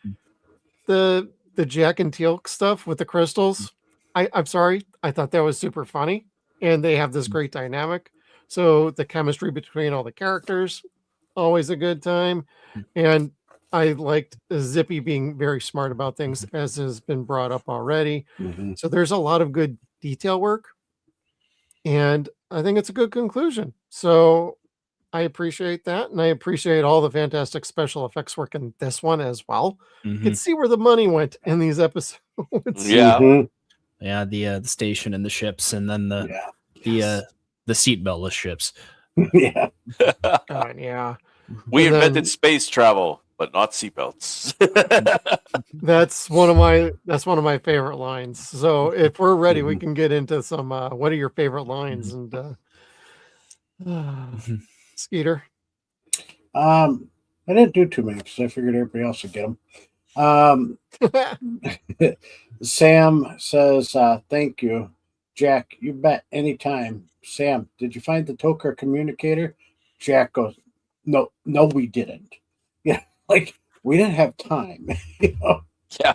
The Jack and teal'c stuff with the crystals. I'm sorry. I thought that was super funny. And they have this great dynamic. So the chemistry between all the characters, always a good time. And I liked Zippy being very smart about things, as has been brought up already. So there's a lot of good detail work. And I think it's a good conclusion. So I appreciate that. And I appreciate all the fantastic special effects work in this one as well. You can see where the money went in these episodes. Yeah, the station and the ships, and then the seatbeltless ships. Yeah. Yeah. We invented space travel, but not seatbelts. That's one of my favorite lines. So if we're ready, we can get into some what are your favorite lines and Skeeter. I didn't do too many because I figured everybody else would get them. Sam says, thank you. Jack, you bet anytime. Sam, did you find the Tokar communicator? Jack goes, no, we didn't. Yeah, like we didn't have time. Yeah.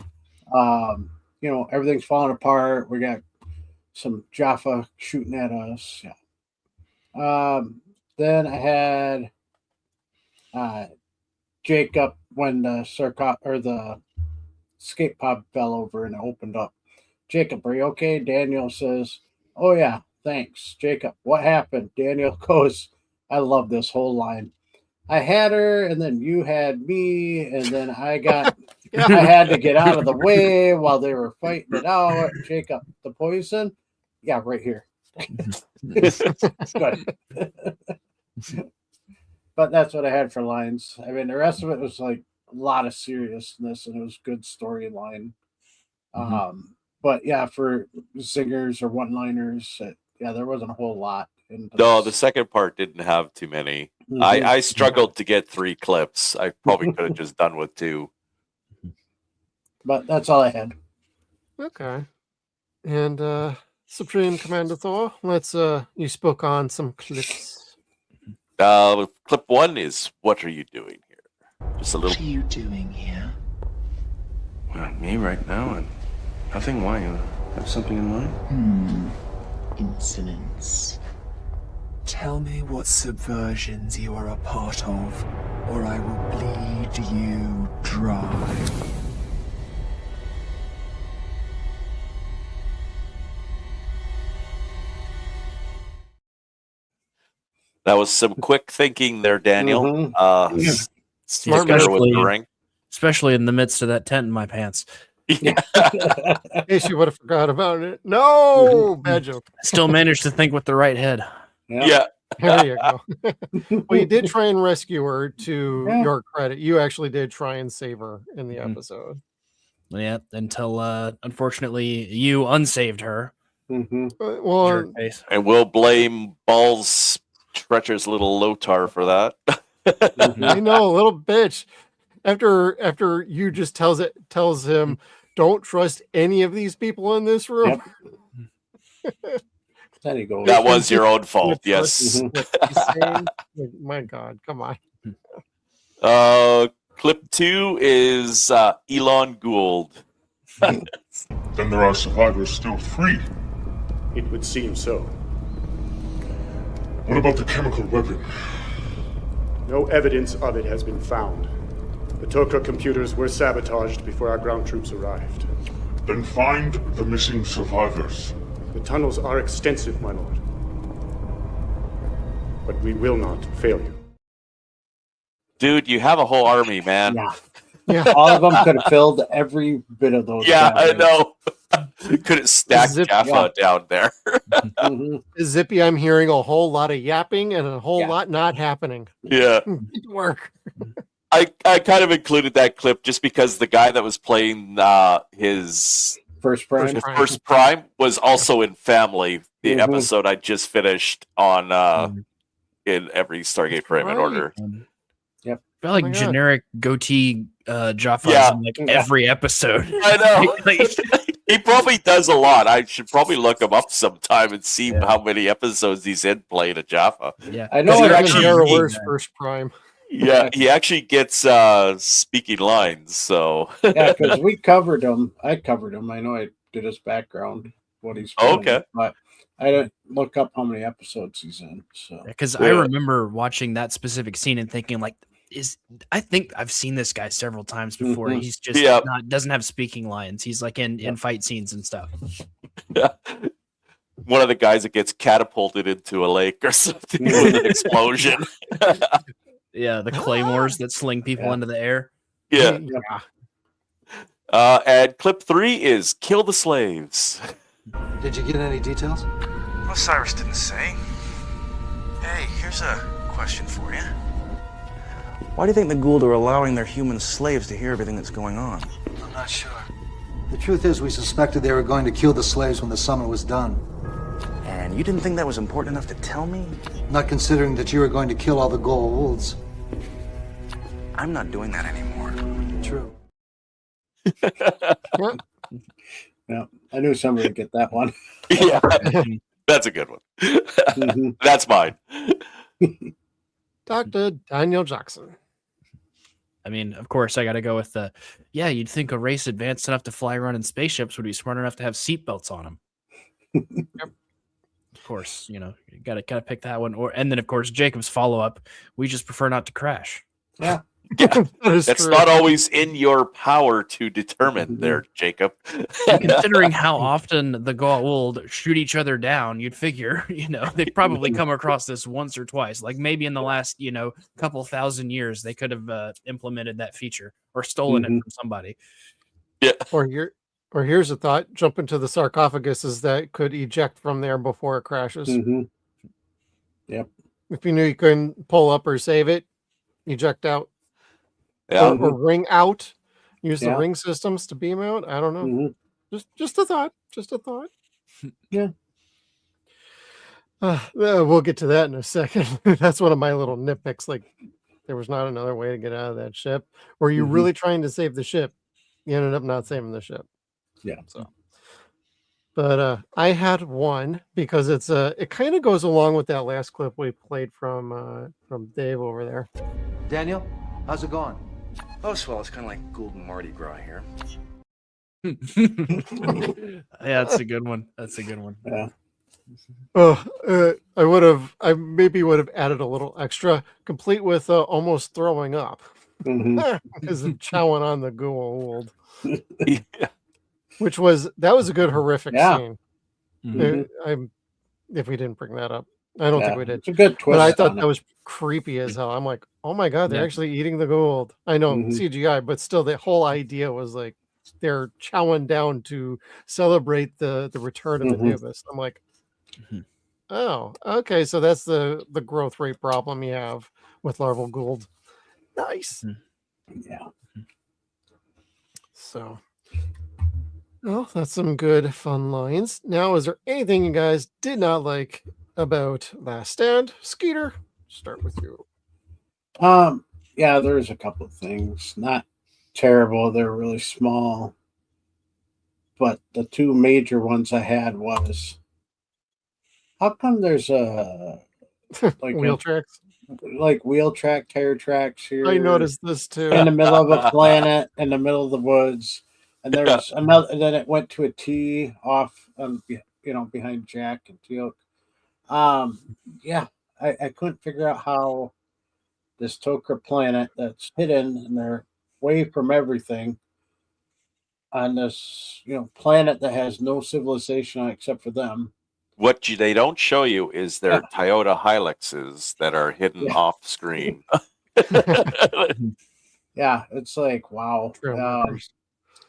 Everything's falling apart. We got some Jaffa shooting at us. Yeah. Then I had Jacob when the the escape pod fell over and it opened up. Jacob, are you okay? Daniel says, oh yeah, thanks. Jacob, what happened? Daniel goes, I love this whole line. I had her, and then you had me, and then I had to get out of the way while they were fighting it out. Jacob, the poison? Yeah, right here. It's good. But that's what I had for lines. I mean, the rest of it was like a lot of seriousness, and it was good storyline. But yeah, for singers or one-liners, there wasn't a whole lot. No, the second part didn't have too many. I struggled to get 3 clips. I probably could have just done with 2. But that's all I had. Okay. And Supreme Commander Thor, let's you spoke on some clips. Clip 1 is, what are you doing here? Just a little. What are you doing here? Well, me right now, and nothing. Why? You have something in mind? Insolence. Tell me what subversions you are a part of, or I will bleed you dry. That was some quick thinking there, Daniel. Mhm. Smart with the ring. Especially in the midst of that tent in my pants. In case you would have forgot about it. No, bad joke. Still managed to think with the right head. Yeah. There you go. Well, you did try and rescue her, to Yeah. your credit. You actually did try and save her in the episode. Yeah, until unfortunately you unsaved her. Mhm. Well, Jerk face. And we'll blame Balls treacherous little Lotar for that. I know, little bitch. After you just tells him, don't trust any of these people in this room. There you go. That was your own fault. Yes. What he's saying. Like, my God, come on. Clip 2 is Elon Gould. Then there are survivors still free. It would seem so. What about the chemical weapon? No evidence of it has been found. The Toka computers were sabotaged before our ground troops arrived. Then find the missing survivors. The tunnels are extensive, my lord. But we will not fail you. Dude, you have a whole army, man. Yeah. All of them could have filled every bit of those. Yeah, I caverns. know. Couldn't stack Zip- Jaffa down there. Mhm. Zippy, I'm hearing a whole lot of yapping and a whole Yeah. lot not happening. Yeah. Good work. I kind of included that clip just because the guy that was playing his First prime. first prime was also in Family, the Mhm. episode I just finished on in every Stargate frame in order. I feel like my God. generic goatee Jaffa Yeah. in like every episode. I know. He probably does a lot. I should probably look him up sometime and see how many episodes he's in playing a Jaffa. Yeah. I know. Because it you're actually- actually- Narrower's first prime. Yeah, he actually gets speaking lines. So Yeah, because we covered him. I covered him. I know I did his background, what he's Oh, playing, okay. but I didn't look up how many episodes he's in. So Because I Yeah. remember watching that specific scene and thinking, like, I think I've seen this guy several times before. Mhm. He's just Yeah. doesn't have speaking lines. He's like in fight scenes and stuff. one of the guys that gets catapulted into a lake or something with an explosion. Yeah, the claymores that sling people Yeah. into the air. Yeah. Yeah. And clip 3 is Kill the Slaves. Did you get any details? Well, Cyrus didn't say. Hey, here's a question for you. Why do you think the Gould are allowing their human slaves to hear everything that's going on? I'm not sure. The truth is, we suspected they were going to kill the slaves when the summit was done. And you didn't think that was important enough to tell me? Not considering that you were going to kill all the Goa'ulds. I'm not doing that anymore. True. yeah, I knew somebody would get that one. Yeah. That's a good one. Mhm. That's mine. Dr. Daniel Jackson. I mean, of course, I got to go with the. Yeah, you'd think a race advanced enough to fly around in spaceships would be smart enough to have seatbelts on them. Yep. Of course, you gotta pick that one. And then, of course, Jacob's follow up. We just prefer not to crash. Yeah. Yeah. That is That's true. not always in your power to determine there, Jacob. And considering how often the Goa'uld shoot each other down, you'd figure, they've probably come across this once or twice. Like maybe in the last, couple thousand years, they could have implemented that feature or stolen it from somebody. Yeah. Or here's a thought: jump into the sarcophaguses that could eject from there before it crashes. Mhm. Yep. If you knew you couldn't pull up or save it, eject out. Yeah. Or ring out. Use the Yeah. ring systems to beam out. I don't know. Mhm. Just a thought. Just a thought. Yeah. We'll get to that in a second. That's one of my little nitpicks. Like, there was not another way to get out of that ship. Were you Mhm. really trying to save the ship? You ended up not saving the ship. Yeah. So, but I had one because it kind of goes along with that last clip we played from Dave over there. Daniel, how's it going? Oh, swell, it's kind of like Gould and Mardi Gras here. Yeah, that's a good one. That's a good one. Yeah. I maybe would have added a little extra, complete with almost throwing up Mhm. because of chowing on the Goa'uld, Yeah. that was a good horrific Yeah. scene. Mhm. If we didn't bring that up, I don't Yeah, think we did. it's a good twist. But I thought on that it. was creepy as hell. I'm like, oh my god, they're Yeah. actually eating the Gould. I know Mhm. CGI, but still, the whole idea was like they're chowing down to celebrate the return of Mhm. Anubis. I'm like, oh, okay, so that's the growth rate problem you have with larval Gould. Nice. Yeah. So, well, that's some good fun lines. Now, is there anything you guys did not like about Last Stand? Skeeter, start with you. Yeah, there's a couple of things. Not terrible. They're really small. But the two major ones I had was, how come there's a like Wheel tracks. like wheel track, tire tracks here I noticed this too. in the middle of a planet, in the middle of the woods, and there's another. And then it went to a T off, behind Jack and Teal'c. Yeah, I couldn't figure out how this Tok'ra planet that's hidden and they're away from everything on this, planet that has no civilization on it except for them. They don't show you is their Toyota Hiluxes that are hidden Yeah. off screen. Yeah, it's like, wow. Trail markers.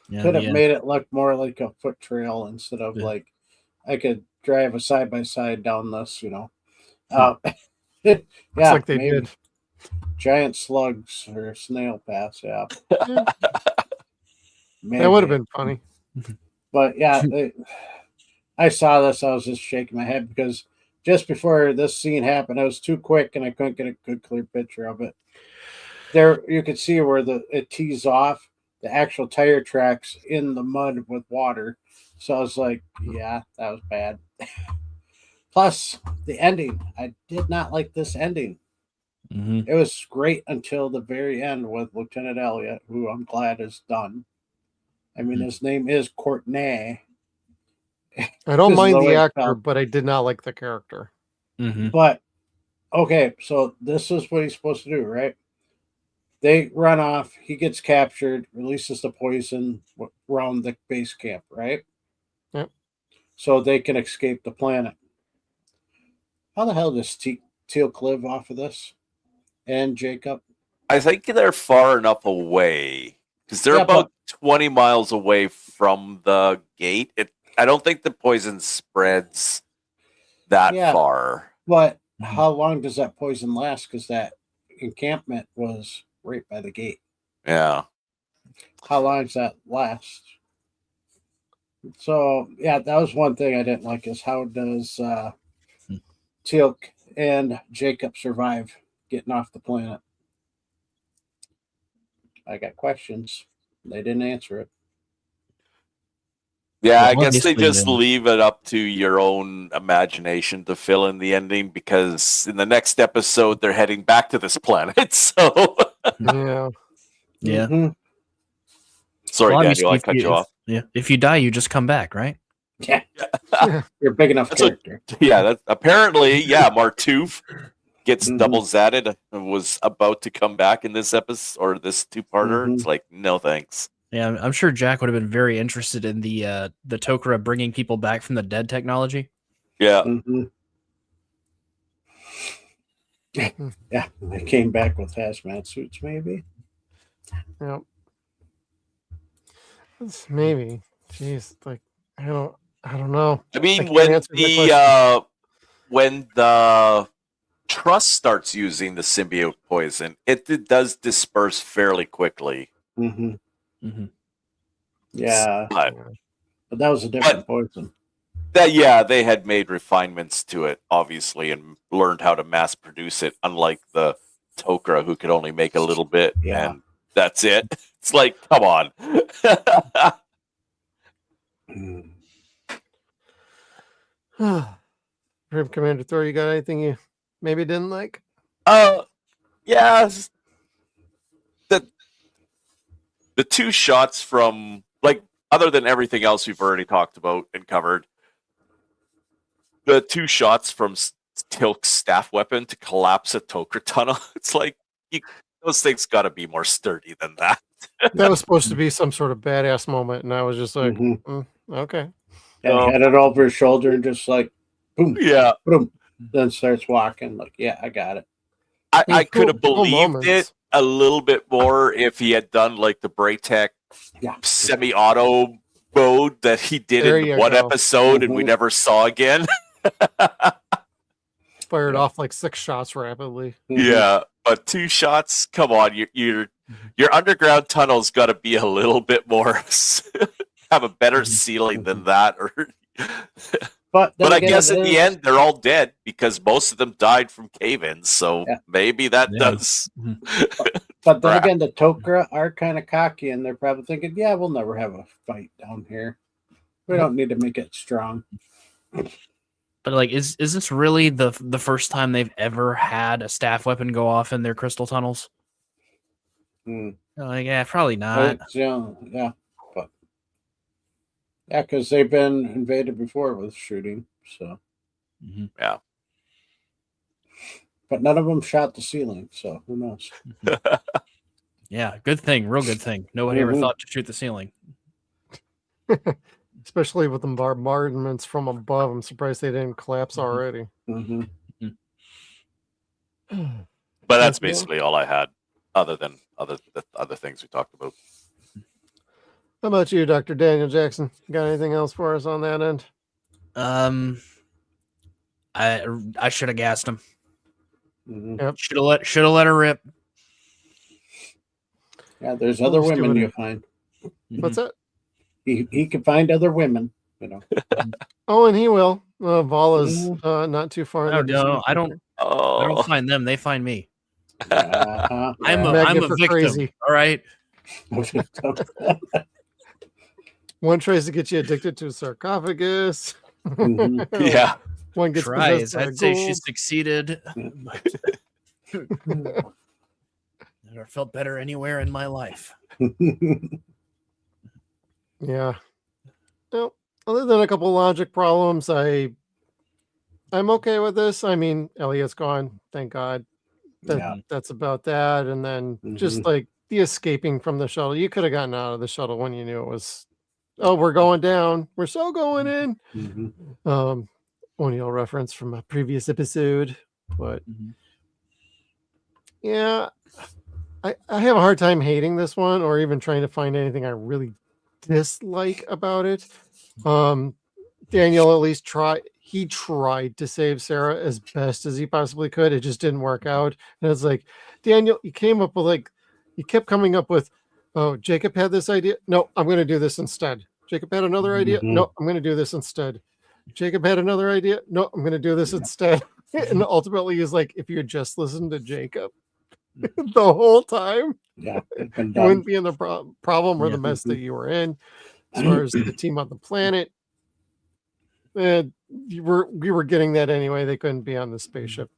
Yeah, Could have yeah. made it look more like a foot trail instead of like I could drive a side by side down this, yeah, Looks like they maybe did. giant slugs or snail paths. Yeah, That would have been funny. But yeah, I saw this. I was just shaking my head because just before this scene happened, it was too quick and I couldn't get a good, clear picture of it. There, you could see where it tees off the actual tire tracks in the mud with water. So I was like, yeah, that was bad. Plus, the ending. I did not like this ending. Mm-hmm. It was great until the very end with Lieutenant Elliot, who I'm glad is done. I mean, his name is Courtney. I don't This is mind the the way it actor, felt. but I did not like the character. Mm-hmm. But, okay, so this is what he's supposed to do, right? They run off. He gets captured, releases the poison around the base camp, right? Yep. So they can escape the planet. How the hell does Teal'c live off of this? And Jacob? I think they're far enough away because they're Yeah, about 20 miles away from the gate. I don't think the poison spreads that Yeah. far. But how long does that poison last? Because that encampment was right by the gate. Yeah. How long does that last? So, yeah, that was one thing I didn't like is how does Teal'c and Jacob survive getting off the planet? I got questions. They didn't answer it. Yeah, I Well, guess they obviously just then- leave it up to your own imagination to fill in the ending because in the next episode they're heading back to this planet. So Yeah. Yeah. Mhm. sorry, Well, Daniel, I obviously, cut you off. Yeah. If you die, you just come back, right? Yeah. You're a big enough That's what- character. Yeah, that apparently, Martouf gets Mhm. double zatted and was about to come back in this episode or this two-parter. It's like, no thanks. Yeah, I'm sure Jack would have been very interested in the Tok'ra bringing people back from the dead technology. Yeah. Mhm. Yeah, they came back with hazmat suits, maybe. Yep. Maybe. Jeez, like I don't know. I mean, can't when answer that question. when the trust starts using the symbiote poison, it does disperse fairly quickly. Mm-hmm. Mm-hmm. Yeah, But but that was a different poison. they had made refinements to it, obviously, and learned how to mass produce it, unlike the Tok'ra, who could only make a little bit, Yeah. and that's it. It's like, come on. Grim Commander Thor, you got anything you maybe didn't like? Yeah. The two shots from, like, other than everything else we've already talked about and covered, the two shots from Teal'c's staff weapon to collapse a Tok'ra tunnel, it's like, those things got to be more sturdy than that. That was supposed to be some sort of badass moment, and I was just like, okay. And he had it over his shoulder and just like, boom. Yeah. Boom. then starts walking like, yeah, I got it. I could have Cool believed moments. it a little bit more if he had done like the Braytech Yeah. semi-auto mode that he did There in you one go. episode and we never saw again. Fired off like 6 shots rapidly. Yeah, but 2 shots, come on, your underground tunnel's got to be a little bit more have a better ceiling than that, or But I again, guess in the end they're all dead because most of them died from cave-ins, so maybe that does. But then again, the Tok'ra are kind of cocky, and they're probably thinking, "Yeah, we'll never have a fight down here. We don't need to make it strong." But like, is this really the first time they've ever had a staff weapon go off in their crystal tunnels? Like, yeah, probably not. Yeah, but yeah, because they've been invaded before with shooting, so yeah. But none of them shot the ceiling, so who knows? Yeah, good thing, real good thing. Nobody ever thought to shoot the ceiling. Especially with the bombardments from above. I'm surprised they didn't collapse already. But that's basically all I had, other than other things we talked about. How about you, Dr. Daniel Jackson? Got anything else for us on that end? I should have gassed him. Yep. Should have let her rip. Yeah, there's other women you find. What's that? He can find other women, you know. Oh, and he will. Vala's not too far. No, I don't find them. They find me. I'm a victim. Crazy. All right. One tries to get you addicted to a sarcophagus. Yeah. One gets tries. possessed by I'd say she gold. succeeded. Never felt better anywhere in my life. Yeah. Well, other than a couple logic problems, I'm okay with this. I mean, Elliot's gone, thank God. That's about that. And then just like the escaping from the shuttle. You could have gotten out of the shuttle when you knew it was, oh, we're going down. We're so going in. O'Neill reference from a previous episode. But yeah, I have a hard time hating this one or even trying to find anything I really dislike about it. Daniel at least tried to save Sarah as best as he possibly could. It just didn't work out. And it's like, Daniel, you kept coming up with, oh, Jacob had this idea. No, I'm going to do this instead. Jacob had another idea. No, I'm going to do this instead. Jacob had another idea. No, I'm going to do this instead. And ultimately he's like, if you had just listened to Jacob the whole time, you wouldn't be in the problem or the mess that you were in. As far as the team on the planet, we were getting that anyway. They couldn't be on the spaceship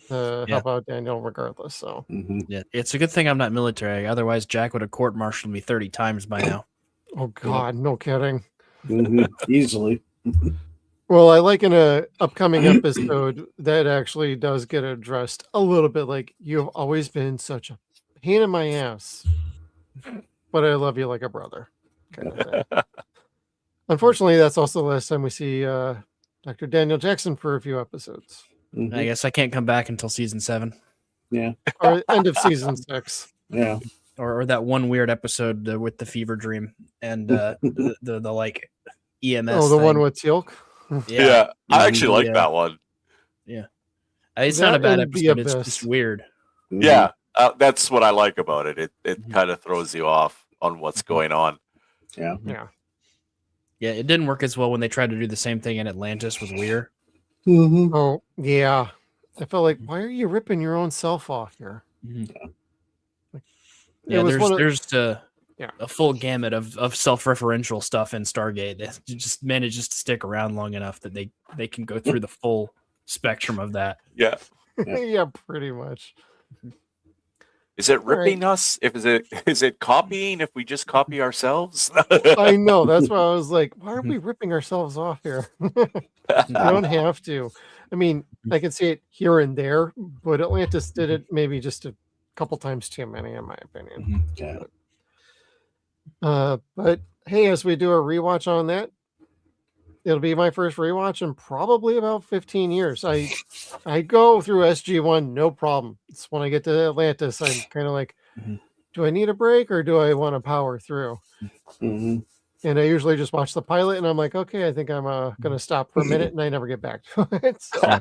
to help out Daniel regardless. So yeah, it's a good thing I'm not military. Otherwise, Jack would have court-martialed me 30 times by now. Oh God, no kidding. Easily. Well, I like in a upcoming episode that actually does get addressed a little bit. Like, you have always been such a pain in my ass, but I love you like a brother. Kind of thing. Unfortunately, that's also the last time we see Dr. Daniel Jackson for a few episodes. I guess I can't come back until season 7. Yeah. Or end of season 6. Yeah. Or that one weird episode with the fever dream and the like EMS. Oh, the thing. one with teal'c. Yeah, I actually like that one. Yeah, it's not a bad episode. It's just weird. Yeah, that's what I like about it. It kind of throws you off on what's going on. Yeah. It didn't work as well when they tried to do the same thing in Atlantis with Weir. Oh yeah, I felt like, why are you ripping your own self off here? There's a full gamut of self-referential stuff in Stargate that just manages to stick around long enough that they can go through the full spectrum of that. Yeah. Yeah, pretty much. Is it ripping us? Is it copying if we just copy ourselves? I know. That's why I was like, why are we ripping ourselves off here? You don't have to. I mean, I can see it here and there, but Atlantis did it maybe just a couple times too many, in my opinion. Yeah. But hey, as we do a rewatch on that, it'll be my first rewatch in probably about 15 years. I go through SG1 no problem. It's when I get to Atlantis, I'm kind of like, do I need a break or do I want to power through? Mm-hmm. And I usually just watch the pilot and I'm like, okay, I think I'm gonna stop for a minute, and I never get back to it. So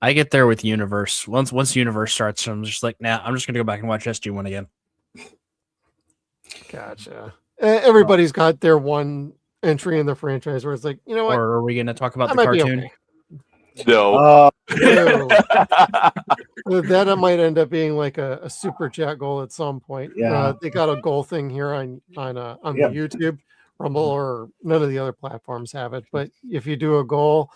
I get there with Universe. Once Universe starts, I'm just like, nah, I'm just gonna go back and watch SG1 again. gotcha. Everybody's got their one entry in the franchise where it's like, you know what? Or are we gonna talk about That the might be cartoon? okay. No. Ew. That might end up being like a super chat goal at some point. Yeah. They got a goal thing here on Yep. the YouTube, Rumble, or none of the other platforms have it. But if you do a goal,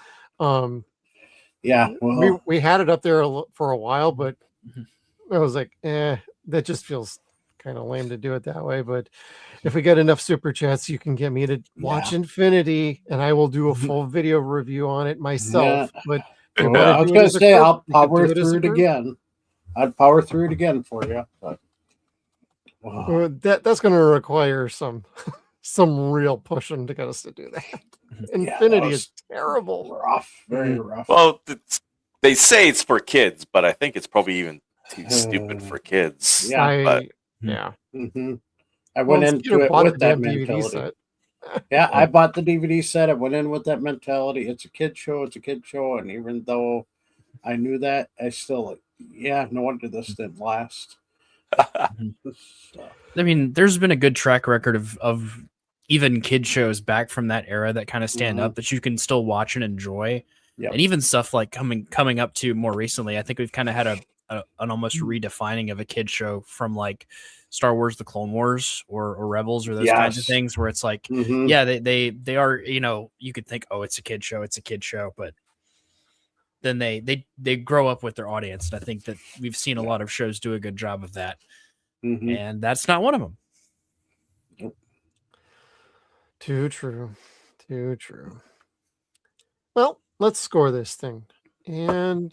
Yeah. Well, we had it up there for a while, but I was like, that just feels kind of lame to do it that way. But if we get enough super chats, you can get me to watch Infinity, and I will do a full video review on it myself. Yeah. But well, I was going to say, I'll power through it again. I'd power through it again for you. But, that's going to require some real pushing to get us to do that. Infinity is terrible. Rough, very rough. Well, they say it's for kids, but I think it's probably even too stupid for kids. Yeah. Yeah. Mm-hmm. I went into it with that mentality. Yeah, I bought the DVD set. I went in with that mentality. It's a kid show. It's a kid show. And even though I knew that, I still, no wonder this didn't last. I mean, there's been a good track record of even kid shows back from that era that kind of stand up that you can still watch and enjoy. Yep. And even stuff like coming up to more recently, I think we've kind of had an almost redefining of a kid show from like Star Wars, the Clone Wars or Rebels or those kinds of things where it's like, they are, you could think, oh, it's a kid show, but then they grow up with their audience. And I think that we've seen a lot of shows do a good job of that. And that's not one of them. Too true. Well, let's score this thing. And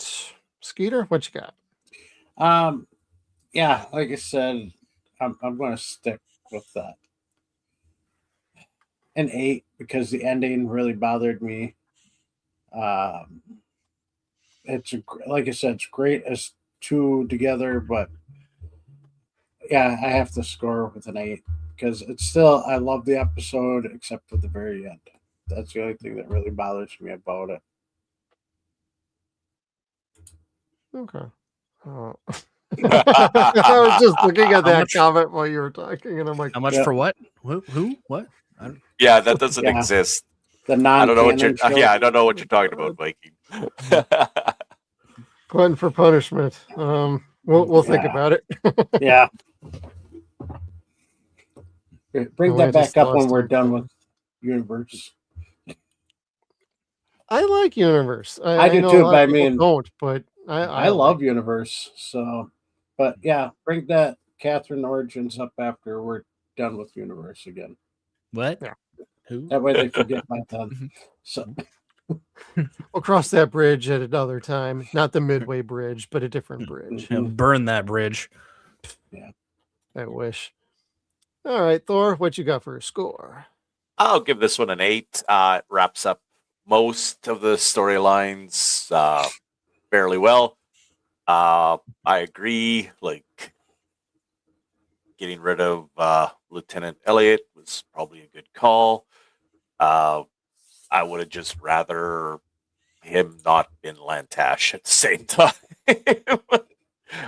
Skeeter, what you got? Like I said, I'm going to stick with that. An 8 because the ending really bothered me. It's like I said, it's great as two together, but I have to score with an 8 because it's still, I love the episode except for the very end. That's the only thing that really bothers me about it. Okay. I was just looking at that comment while you were talking, and I'm like, how much for what? Who? What? Yeah, that doesn't exist. The I don't know what you're. I don't know what you're talking about, Mikey. Glutton for punishment. We'll think about it. Yeah. Bring that back up when we're done with Universe. I like Universe. I do too. But I mean, don't. But I love Universe. So, but bring that Catherine Origins up after we're done with Universe again. What? Yeah. Who? That way they forget my time. So we'll cross that bridge at another time. Not the Midway Bridge, but a different bridge. Burn that bridge. Yeah. I wish. All right, Thor, what you got for a score? I'll give this one an 8. It wraps up most of the storylines fairly well. I agree. Like getting rid of Lieutenant Elliot was probably a good call. I would have just rather him not been Lantash at the same time.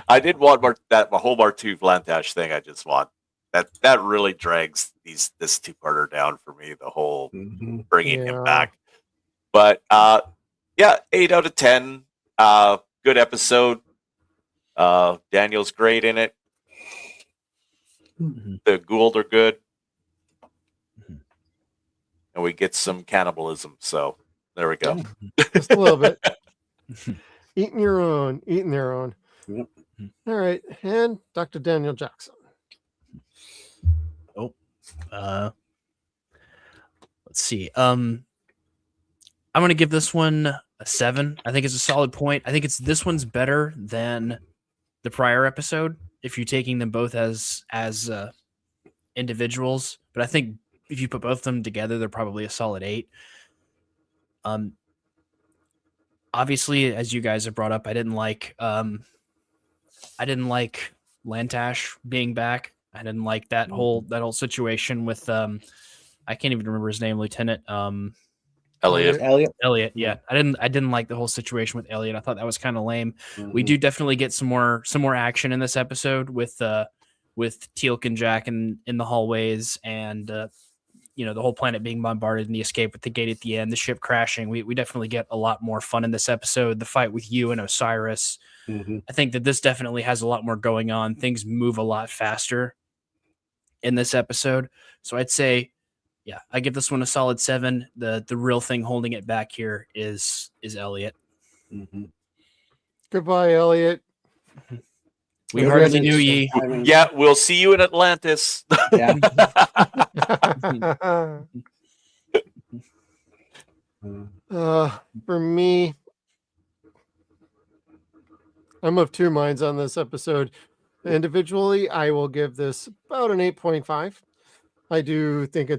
I did want the whole Martu Lantash thing. I just want that really drags this two-parter down for me. The whole bringing him back, but 8 out of 10. Good episode. Daniel's great in it. The Gould are good. And we get some cannibalism. So there we go. Just a little bit. Eating their own. Yep. All right. And Dr. Daniel Jackson. Let's see. I'm going to give this one a 7. I think it's a solid point. I think this one's better than the prior episode if you're taking them both as individuals. But I think if you put both of them together, they're probably a solid 8. Obviously, as you guys have brought up, I didn't like Lantash being back. I didn't like that whole situation with I can't even remember his name, Lieutenant Elliot. Elliot, yeah. I didn't like the whole situation with Elliot. I thought that was kind of lame. We do definitely get some more action in this episode with teal'c and Jack in the hallways, and the whole planet being bombarded and the escape with the gate at the end, the ship crashing. We definitely get a lot more fun in this episode. The fight with you and Osiris. I think that this definitely has a lot more going on. Things move a lot faster in this episode. So I'd say, yeah, I give this one a solid 7. The real thing holding it back here is Elliot. Goodbye, Elliot. We hardly knew ye. Yeah, we'll see you in Atlantis. Yeah. For me, I'm of two minds on this episode. Individually, I will give this about an 8.5. I do think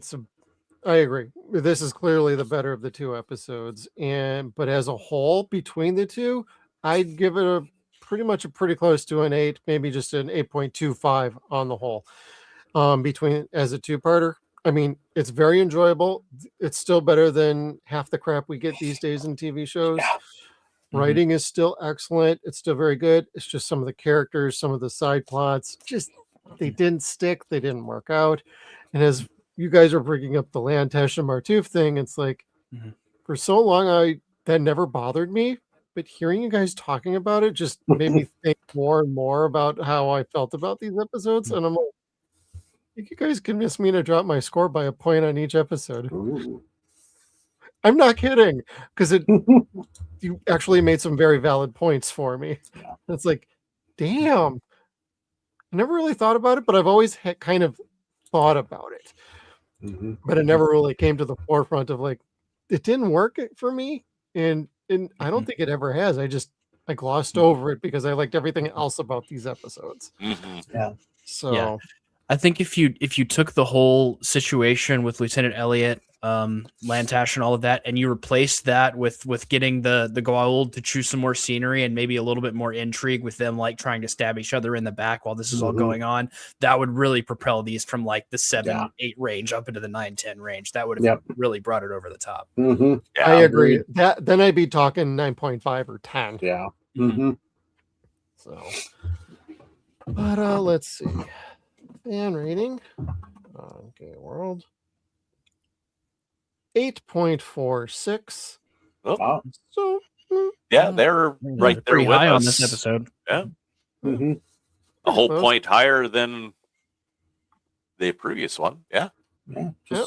I agree. This is clearly the better of the two episodes. But as a whole, between the two, I'd give it pretty close to an 8, maybe just an 8.25 on the whole. Between as a two-parter. I mean, it's very enjoyable. It's still better than half the crap we get these days in TV shows. Writing is still excellent. It's still very good. It's just some of the characters, some of the side plots, they didn't stick. They didn't work out. And as you guys are bringing up the Lantash and Martouf thing, it's like, for so long, that never bothered me. But hearing you guys talking about it just made me think more and more about how I felt about these episodes. And I'm like, I think you guys convinced me to drop my score by a point on each episode. Ooh. I'm not kidding, because you actually made some very valid points for me. Yeah. It's like, damn. I never really thought about it, but I've always kind of thought about it. But it never really came to the forefront of like, it didn't work for me. And I don't think it ever has. I glossed over it because I liked everything else about these episodes. Yeah. So yeah. I think if you took the whole situation with Lieutenant Elliot, Lantash and all of that, and you replaced that with getting the Goa'uld to choose some more scenery and maybe a little bit more intrigue with them like trying to stab each other in the back while this is all going on, that would really propel these from like the 7-8 range up into the 9-10 range. That would have really brought it over the top. Yeah, I agree. Then I'd be talking 9.5 or 10. Yeah. So, but let's see. Fan rating on Gay World 8.46. Wow. So yeah, they're right there pretty with high us on this episode. Yeah, Mm-hmm. a whole point higher than the previous one. Yeah, Yeah.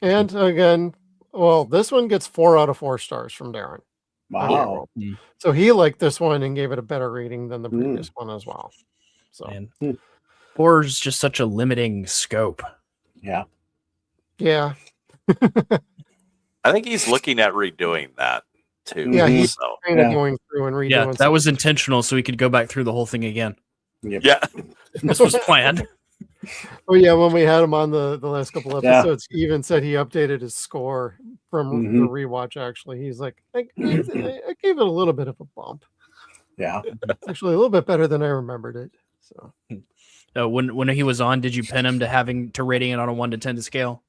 And again, well, this one gets 4 out of 4 stars from Darren. Wow. So he liked this one and gave it a better rating than the previous one as well. So And 4 is just such a limiting scope. Yeah. yeah, I think he's looking at redoing that too. Yeah, he's so. kind of going through and redoing. Yeah, that was intentional, so we could go back through the whole thing again. Yep. Yeah, This was planned. Oh yeah, when we had him on the last couple episodes, he even said he updated his score from the rewatch. Actually, he's like, I gave it a little bit of a bump. Yeah. It's actually a little bit better than I remembered it. So When he was on, did you pin him to having to rating it on a 1 to 10 scale?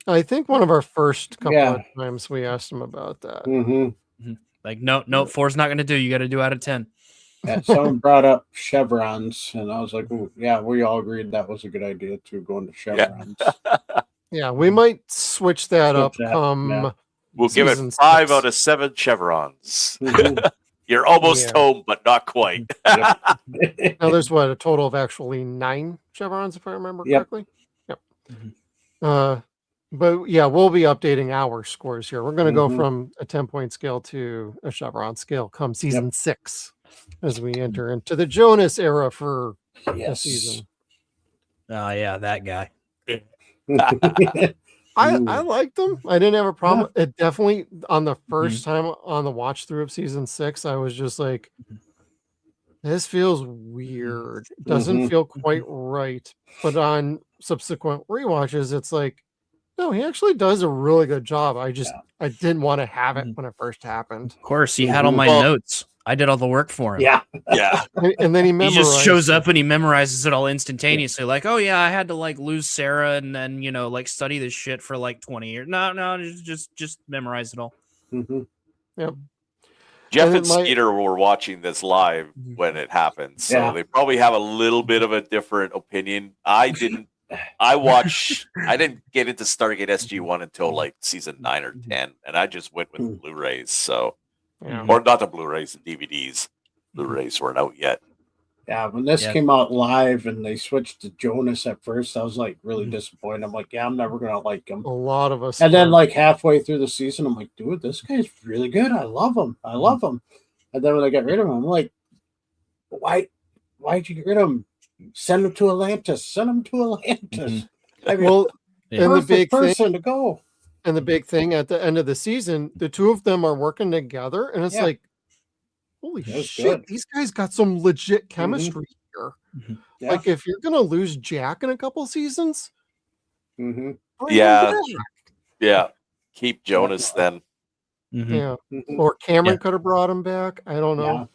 I think one of our first couple of times we asked him about that. Like, no, 4's not going to do. You got to do out of 10. Yeah, someone brought up chevrons, and I was like, ooh, yeah, we all agreed that was a good idea too, going to chevrons. Yeah, we might switch that up. We'll give it 5 out of 7 chevrons. You're almost home, but not quite. Now there's a total of actually 9 chevrons, if I remember correctly. Yep. But yeah, we'll be updating our scores here. We're going to go from a 10-point scale to a chevron scale come season 6 as we enter into the Jonas era for the season. Oh yeah, that guy. I liked them. I didn't have a problem. It definitely on the first time on the watch through of season 6, I was just like, this feels weird. Doesn't feel quite right. But on subsequent rewatches, it's like, No, he actually does a really good job. I didn't want to have it when it first happened. Of course, he had all my notes. I did all the work for him. Yeah. Yeah. And then he He memorized. just shows up and he memorizes it all instantaneously. Like, oh yeah, I had to like lose Sarah and then study this shit for like 20 years. No, just memorize it all. Mm-hmm. Yep. Jeff And and it might- Skeeter were watching this live when it happened, so Yeah. they probably have a little bit of a different opinion. I didn't. I didn't get into Stargate SG-1 until like season 9 or 10, and I just went with the Blu-rays. So, Yeah. or not the Blu-rays, the DVDs. Blu-rays weren't out yet. Yeah, when this came out live and they switched to Jonas at first, I was like really disappointed. I'm like, yeah, I'm never gonna like him. A lot of us. And then like halfway through the season, I'm like, dude, this guy's really good. I love him. I love him. And then when I got rid of him, I'm like, why'd you get rid of him? Send him to Atlantis. Send him to Atlantis. I mean, Well, and the perfect big thing, person to go. and the big thing at the end of the season, the two of them are working together, and it's Yeah. like, holy That was shit, good. these guys got some legit chemistry here. Yeah. Like, if you're gonna lose Jack in a couple seasons, Mm-hmm. bring him Yeah. back. Yeah, keep Jonas then. Yeah. Mhm. Or Cameron Yeah. could have brought him back. I don't know.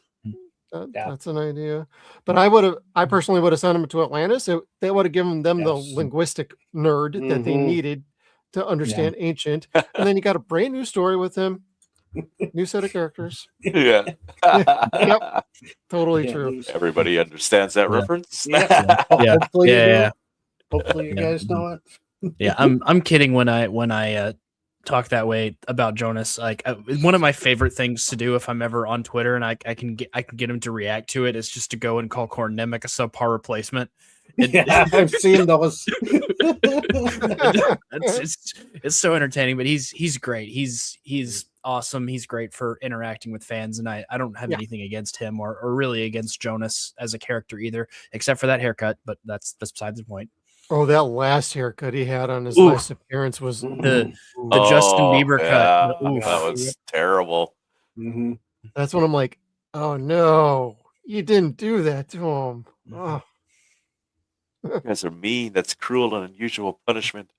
Yeah. That's an idea. But I personally would have sent him to Atlantis. They would have given them the Yes. linguistic nerd that they Mhm. needed to understand ancient. And then you got a brand new story with him. New set of characters. Yeah. Yep. Totally Yeah, true. Everybody understands that reference. Yeah. Yeah. Hopefully, you Yeah. do. Hopefully, you guys know it. Yeah, I'm kidding when I talk that way about Jonas. Like one of my favorite things to do if I'm ever on Twitter and I can get him to react to it is just to go and call Korn Nemec a subpar replacement. Yeah, I've seen those. It's so entertaining, but he's great. He's awesome. He's great for interacting with fans, and I don't have anything against him or really against Jonas as a character either, except for that haircut. But that's besides the point. Oh, that last haircut he had on his Oof. last appearance was The Justin Bieber yeah, cut. Oof. that was terrible. Mm-hmm. That's when I'm like, oh no, you didn't do that to him. Oh. You guys are mean. That's cruel and unusual punishment.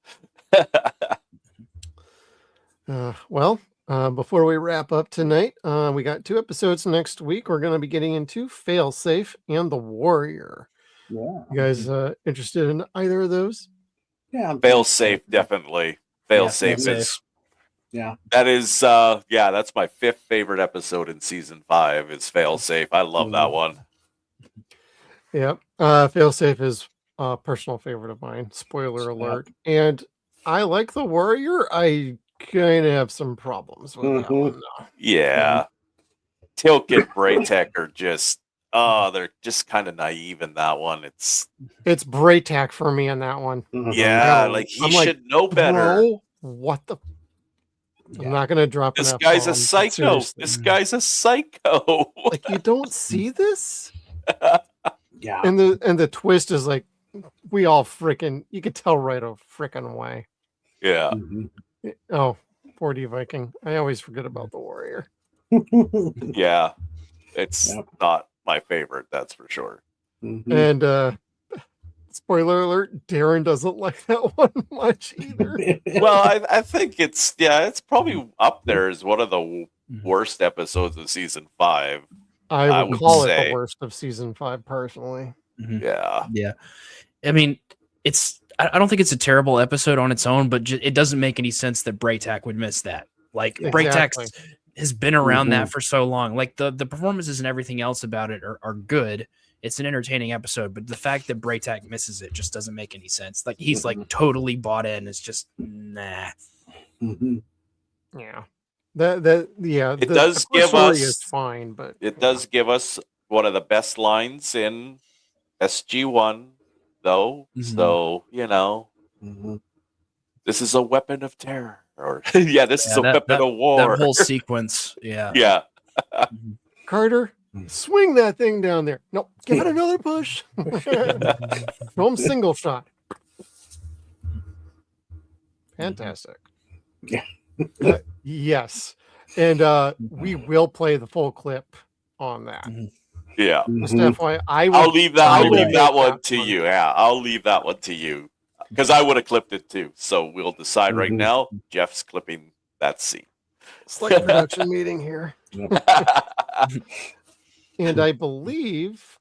Before we wrap up tonight, we got 2 episodes next week. We're going to be getting into Failsafe and The Warrior. Yeah. You guys interested in either of those? Yeah. Fail safe, definitely. Fail safe Fail-safe. is. Yeah. That is, that's my 5th favorite episode in season 5. Is Fail Safe. I love that one. Yeah. Failsafe is a personal favorite of mine. Spoiler alert. And I like The Warrior. I kind of have some problems with that one, though. Yeah. Teal'c and Braytech are just, they're just kind of naive in that one. It's Braytac for me in that one. yeah, like he I'm like, should know better. Bro, what the? I'm not going to drop This an guy's a F-bomb, but psycho. seriously. This guy's a psycho. Like, you don't see this? Yeah. And the twist is like, we all you could tell right a freaking way. Yeah. Oh, 4D Viking. I always forget about The Warrior. Yeah. It's not my favorite, that's for sure. And spoiler alert, Darren doesn't like that one much either. Well, I think it's probably up there as one of the worst episodes of season 5. I would call it say. the worst of season 5 personally. Yeah. Yeah. I mean, I don't think it's a terrible episode on its own, but it doesn't make any sense that Braytac would miss that. Like Exactly. Braytac has been around that for so long. Like the performances and everything else about it are good. It's an entertaining episode, but the fact that Braytac misses it just doesn't make any sense. Like he's like totally bought in. It's just nah. Yeah. It does give us is fine, but it does give us one of the best lines in SG-1, though. So this is a weapon of terror, or this is a weapon of war. That whole sequence, yeah. Carter, swing that thing down there. No, give it another push. Throw him single shot. Fantastic. Yeah. Yes. And we will play the full clip on that. Yeah. Just FYI, I'll leave that one to you. Yeah, I'll leave that one to you. because I would have clipped it too. So we'll decide right Mhm. now. Jeff's clipping that scene. It's like a production meeting here. And I believe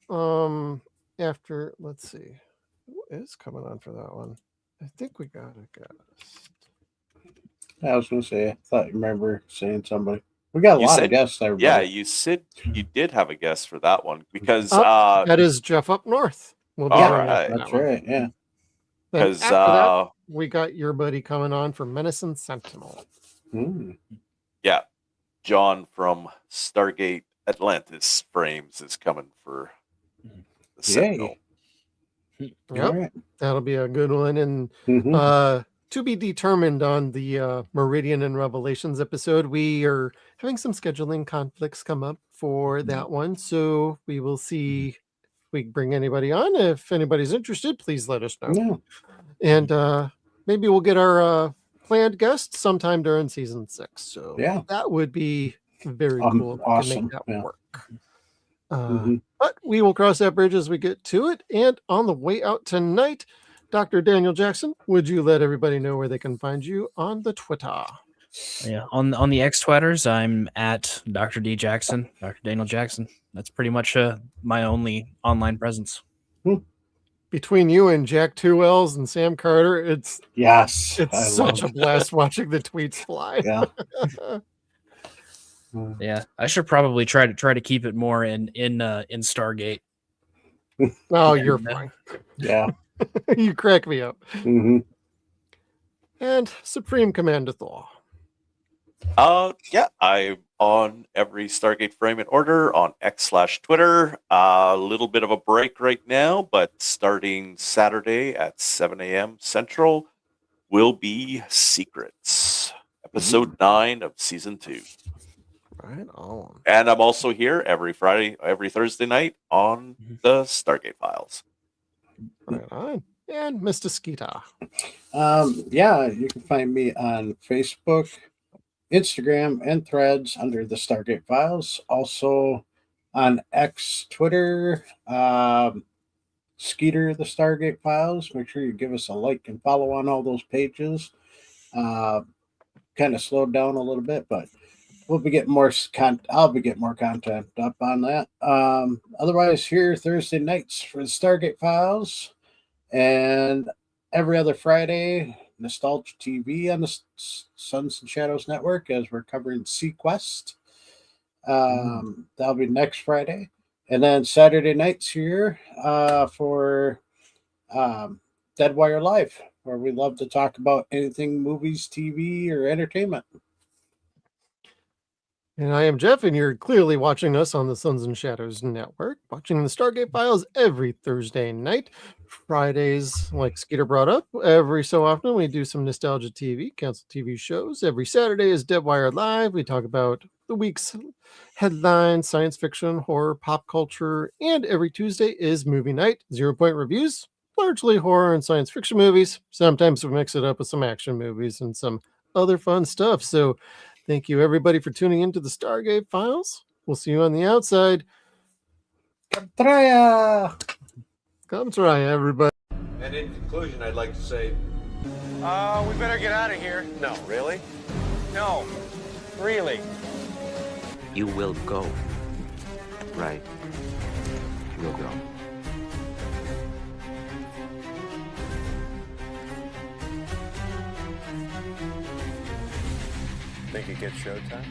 after, let's see, who is coming on for that one? I think we got a guest. I was going to say, I thought you remember saying somebody. We got a You lot said- of guests there. Yeah, you said you did have a guess for that one because That is Jeff up north. We'll be All bringing up right. that That's one. right. Yeah. Then 'cause, after that, we got your buddy coming on for Menacing Sentinel. Mm. yeah, John from Stargate Atlantis Frames is coming for the Sentinel. Yay. Yep, All right. that'll be a good one. And Mhm. to be determined on the Meridian and Revelations episode. We are having some scheduling conflicts come up for that one, so we will see if we bring anybody on. If anybody's interested, please let us know. Yeah. And maybe we'll get our planned guest sometime during season 6. So Yeah. that would be very cool. To Awesome. make that Yeah. work. Mhm. But we will cross that bridge as we get to it. And on the way out tonight, Dr. Daniel Jackson, would you let everybody know where they can find you on the Twitter? Yeah, on the X Twitters, I'm at Dr. D Jackson, Dr. Daniel Jackson. That's pretty much my only online presence. Between you and Jack 2Ls and Sam Carter, it's Yes. I such a love blast watching the tweets fly. Yeah. Yeah, I should probably try to keep it more in Stargate. Oh, you're fine. Yeah. You crack me up. hmm And Supreme Commander Thor. Yeah, I'm on every Stargate frame in order on X/Twitter. A little bit of a break right now, but starting Saturday at 7 a.m. Central will be Secrets, episode 9 of season 2. Right on. And I'm also here every Thursday night on the Stargate Files. Right on. And Mr. Skeeter. Yeah, you can find me on Facebook, Instagram, and Threads under the Stargate Files. Also on X, Twitter, Skeeter, the Stargate Files. Make sure you give us a like and follow on all those pages. Kind of slowed down a little bit, but we'll be getting more I'll be getting more content up on that. Otherwise, here Thursday nights for the Stargate Files, and every other Friday, Nostalgia TV on the Suns and Shadows Network as we're covering Sequest. That'll be next Friday, and then Saturday nights here for Deadwire Live, where we love to talk about anything movies, TV, or entertainment. And I am Jeff, and you're clearly watching us on the Suns and Shadows Network, watching the Stargate Files every Thursday night. Fridays, like Skeeter brought up, every so often we do some Nostalgia TV, cancel TV shows. Every Saturday is Deadwire Live. We talk about the week's headlines, science fiction, horror, pop culture. And every Tuesday is Movie Night, 0 Point Reviews, largely horror and science fiction movies. Sometimes we mix it up with some action movies and some other fun stuff. So thank you, everybody, for tuning into the Stargate Files. We'll see you on the outside. Come try, everybody. And in conclusion, I'd like to say, We better get out of here. no, really? No, really. You will go. Right. You'll go. Think it gets showtime?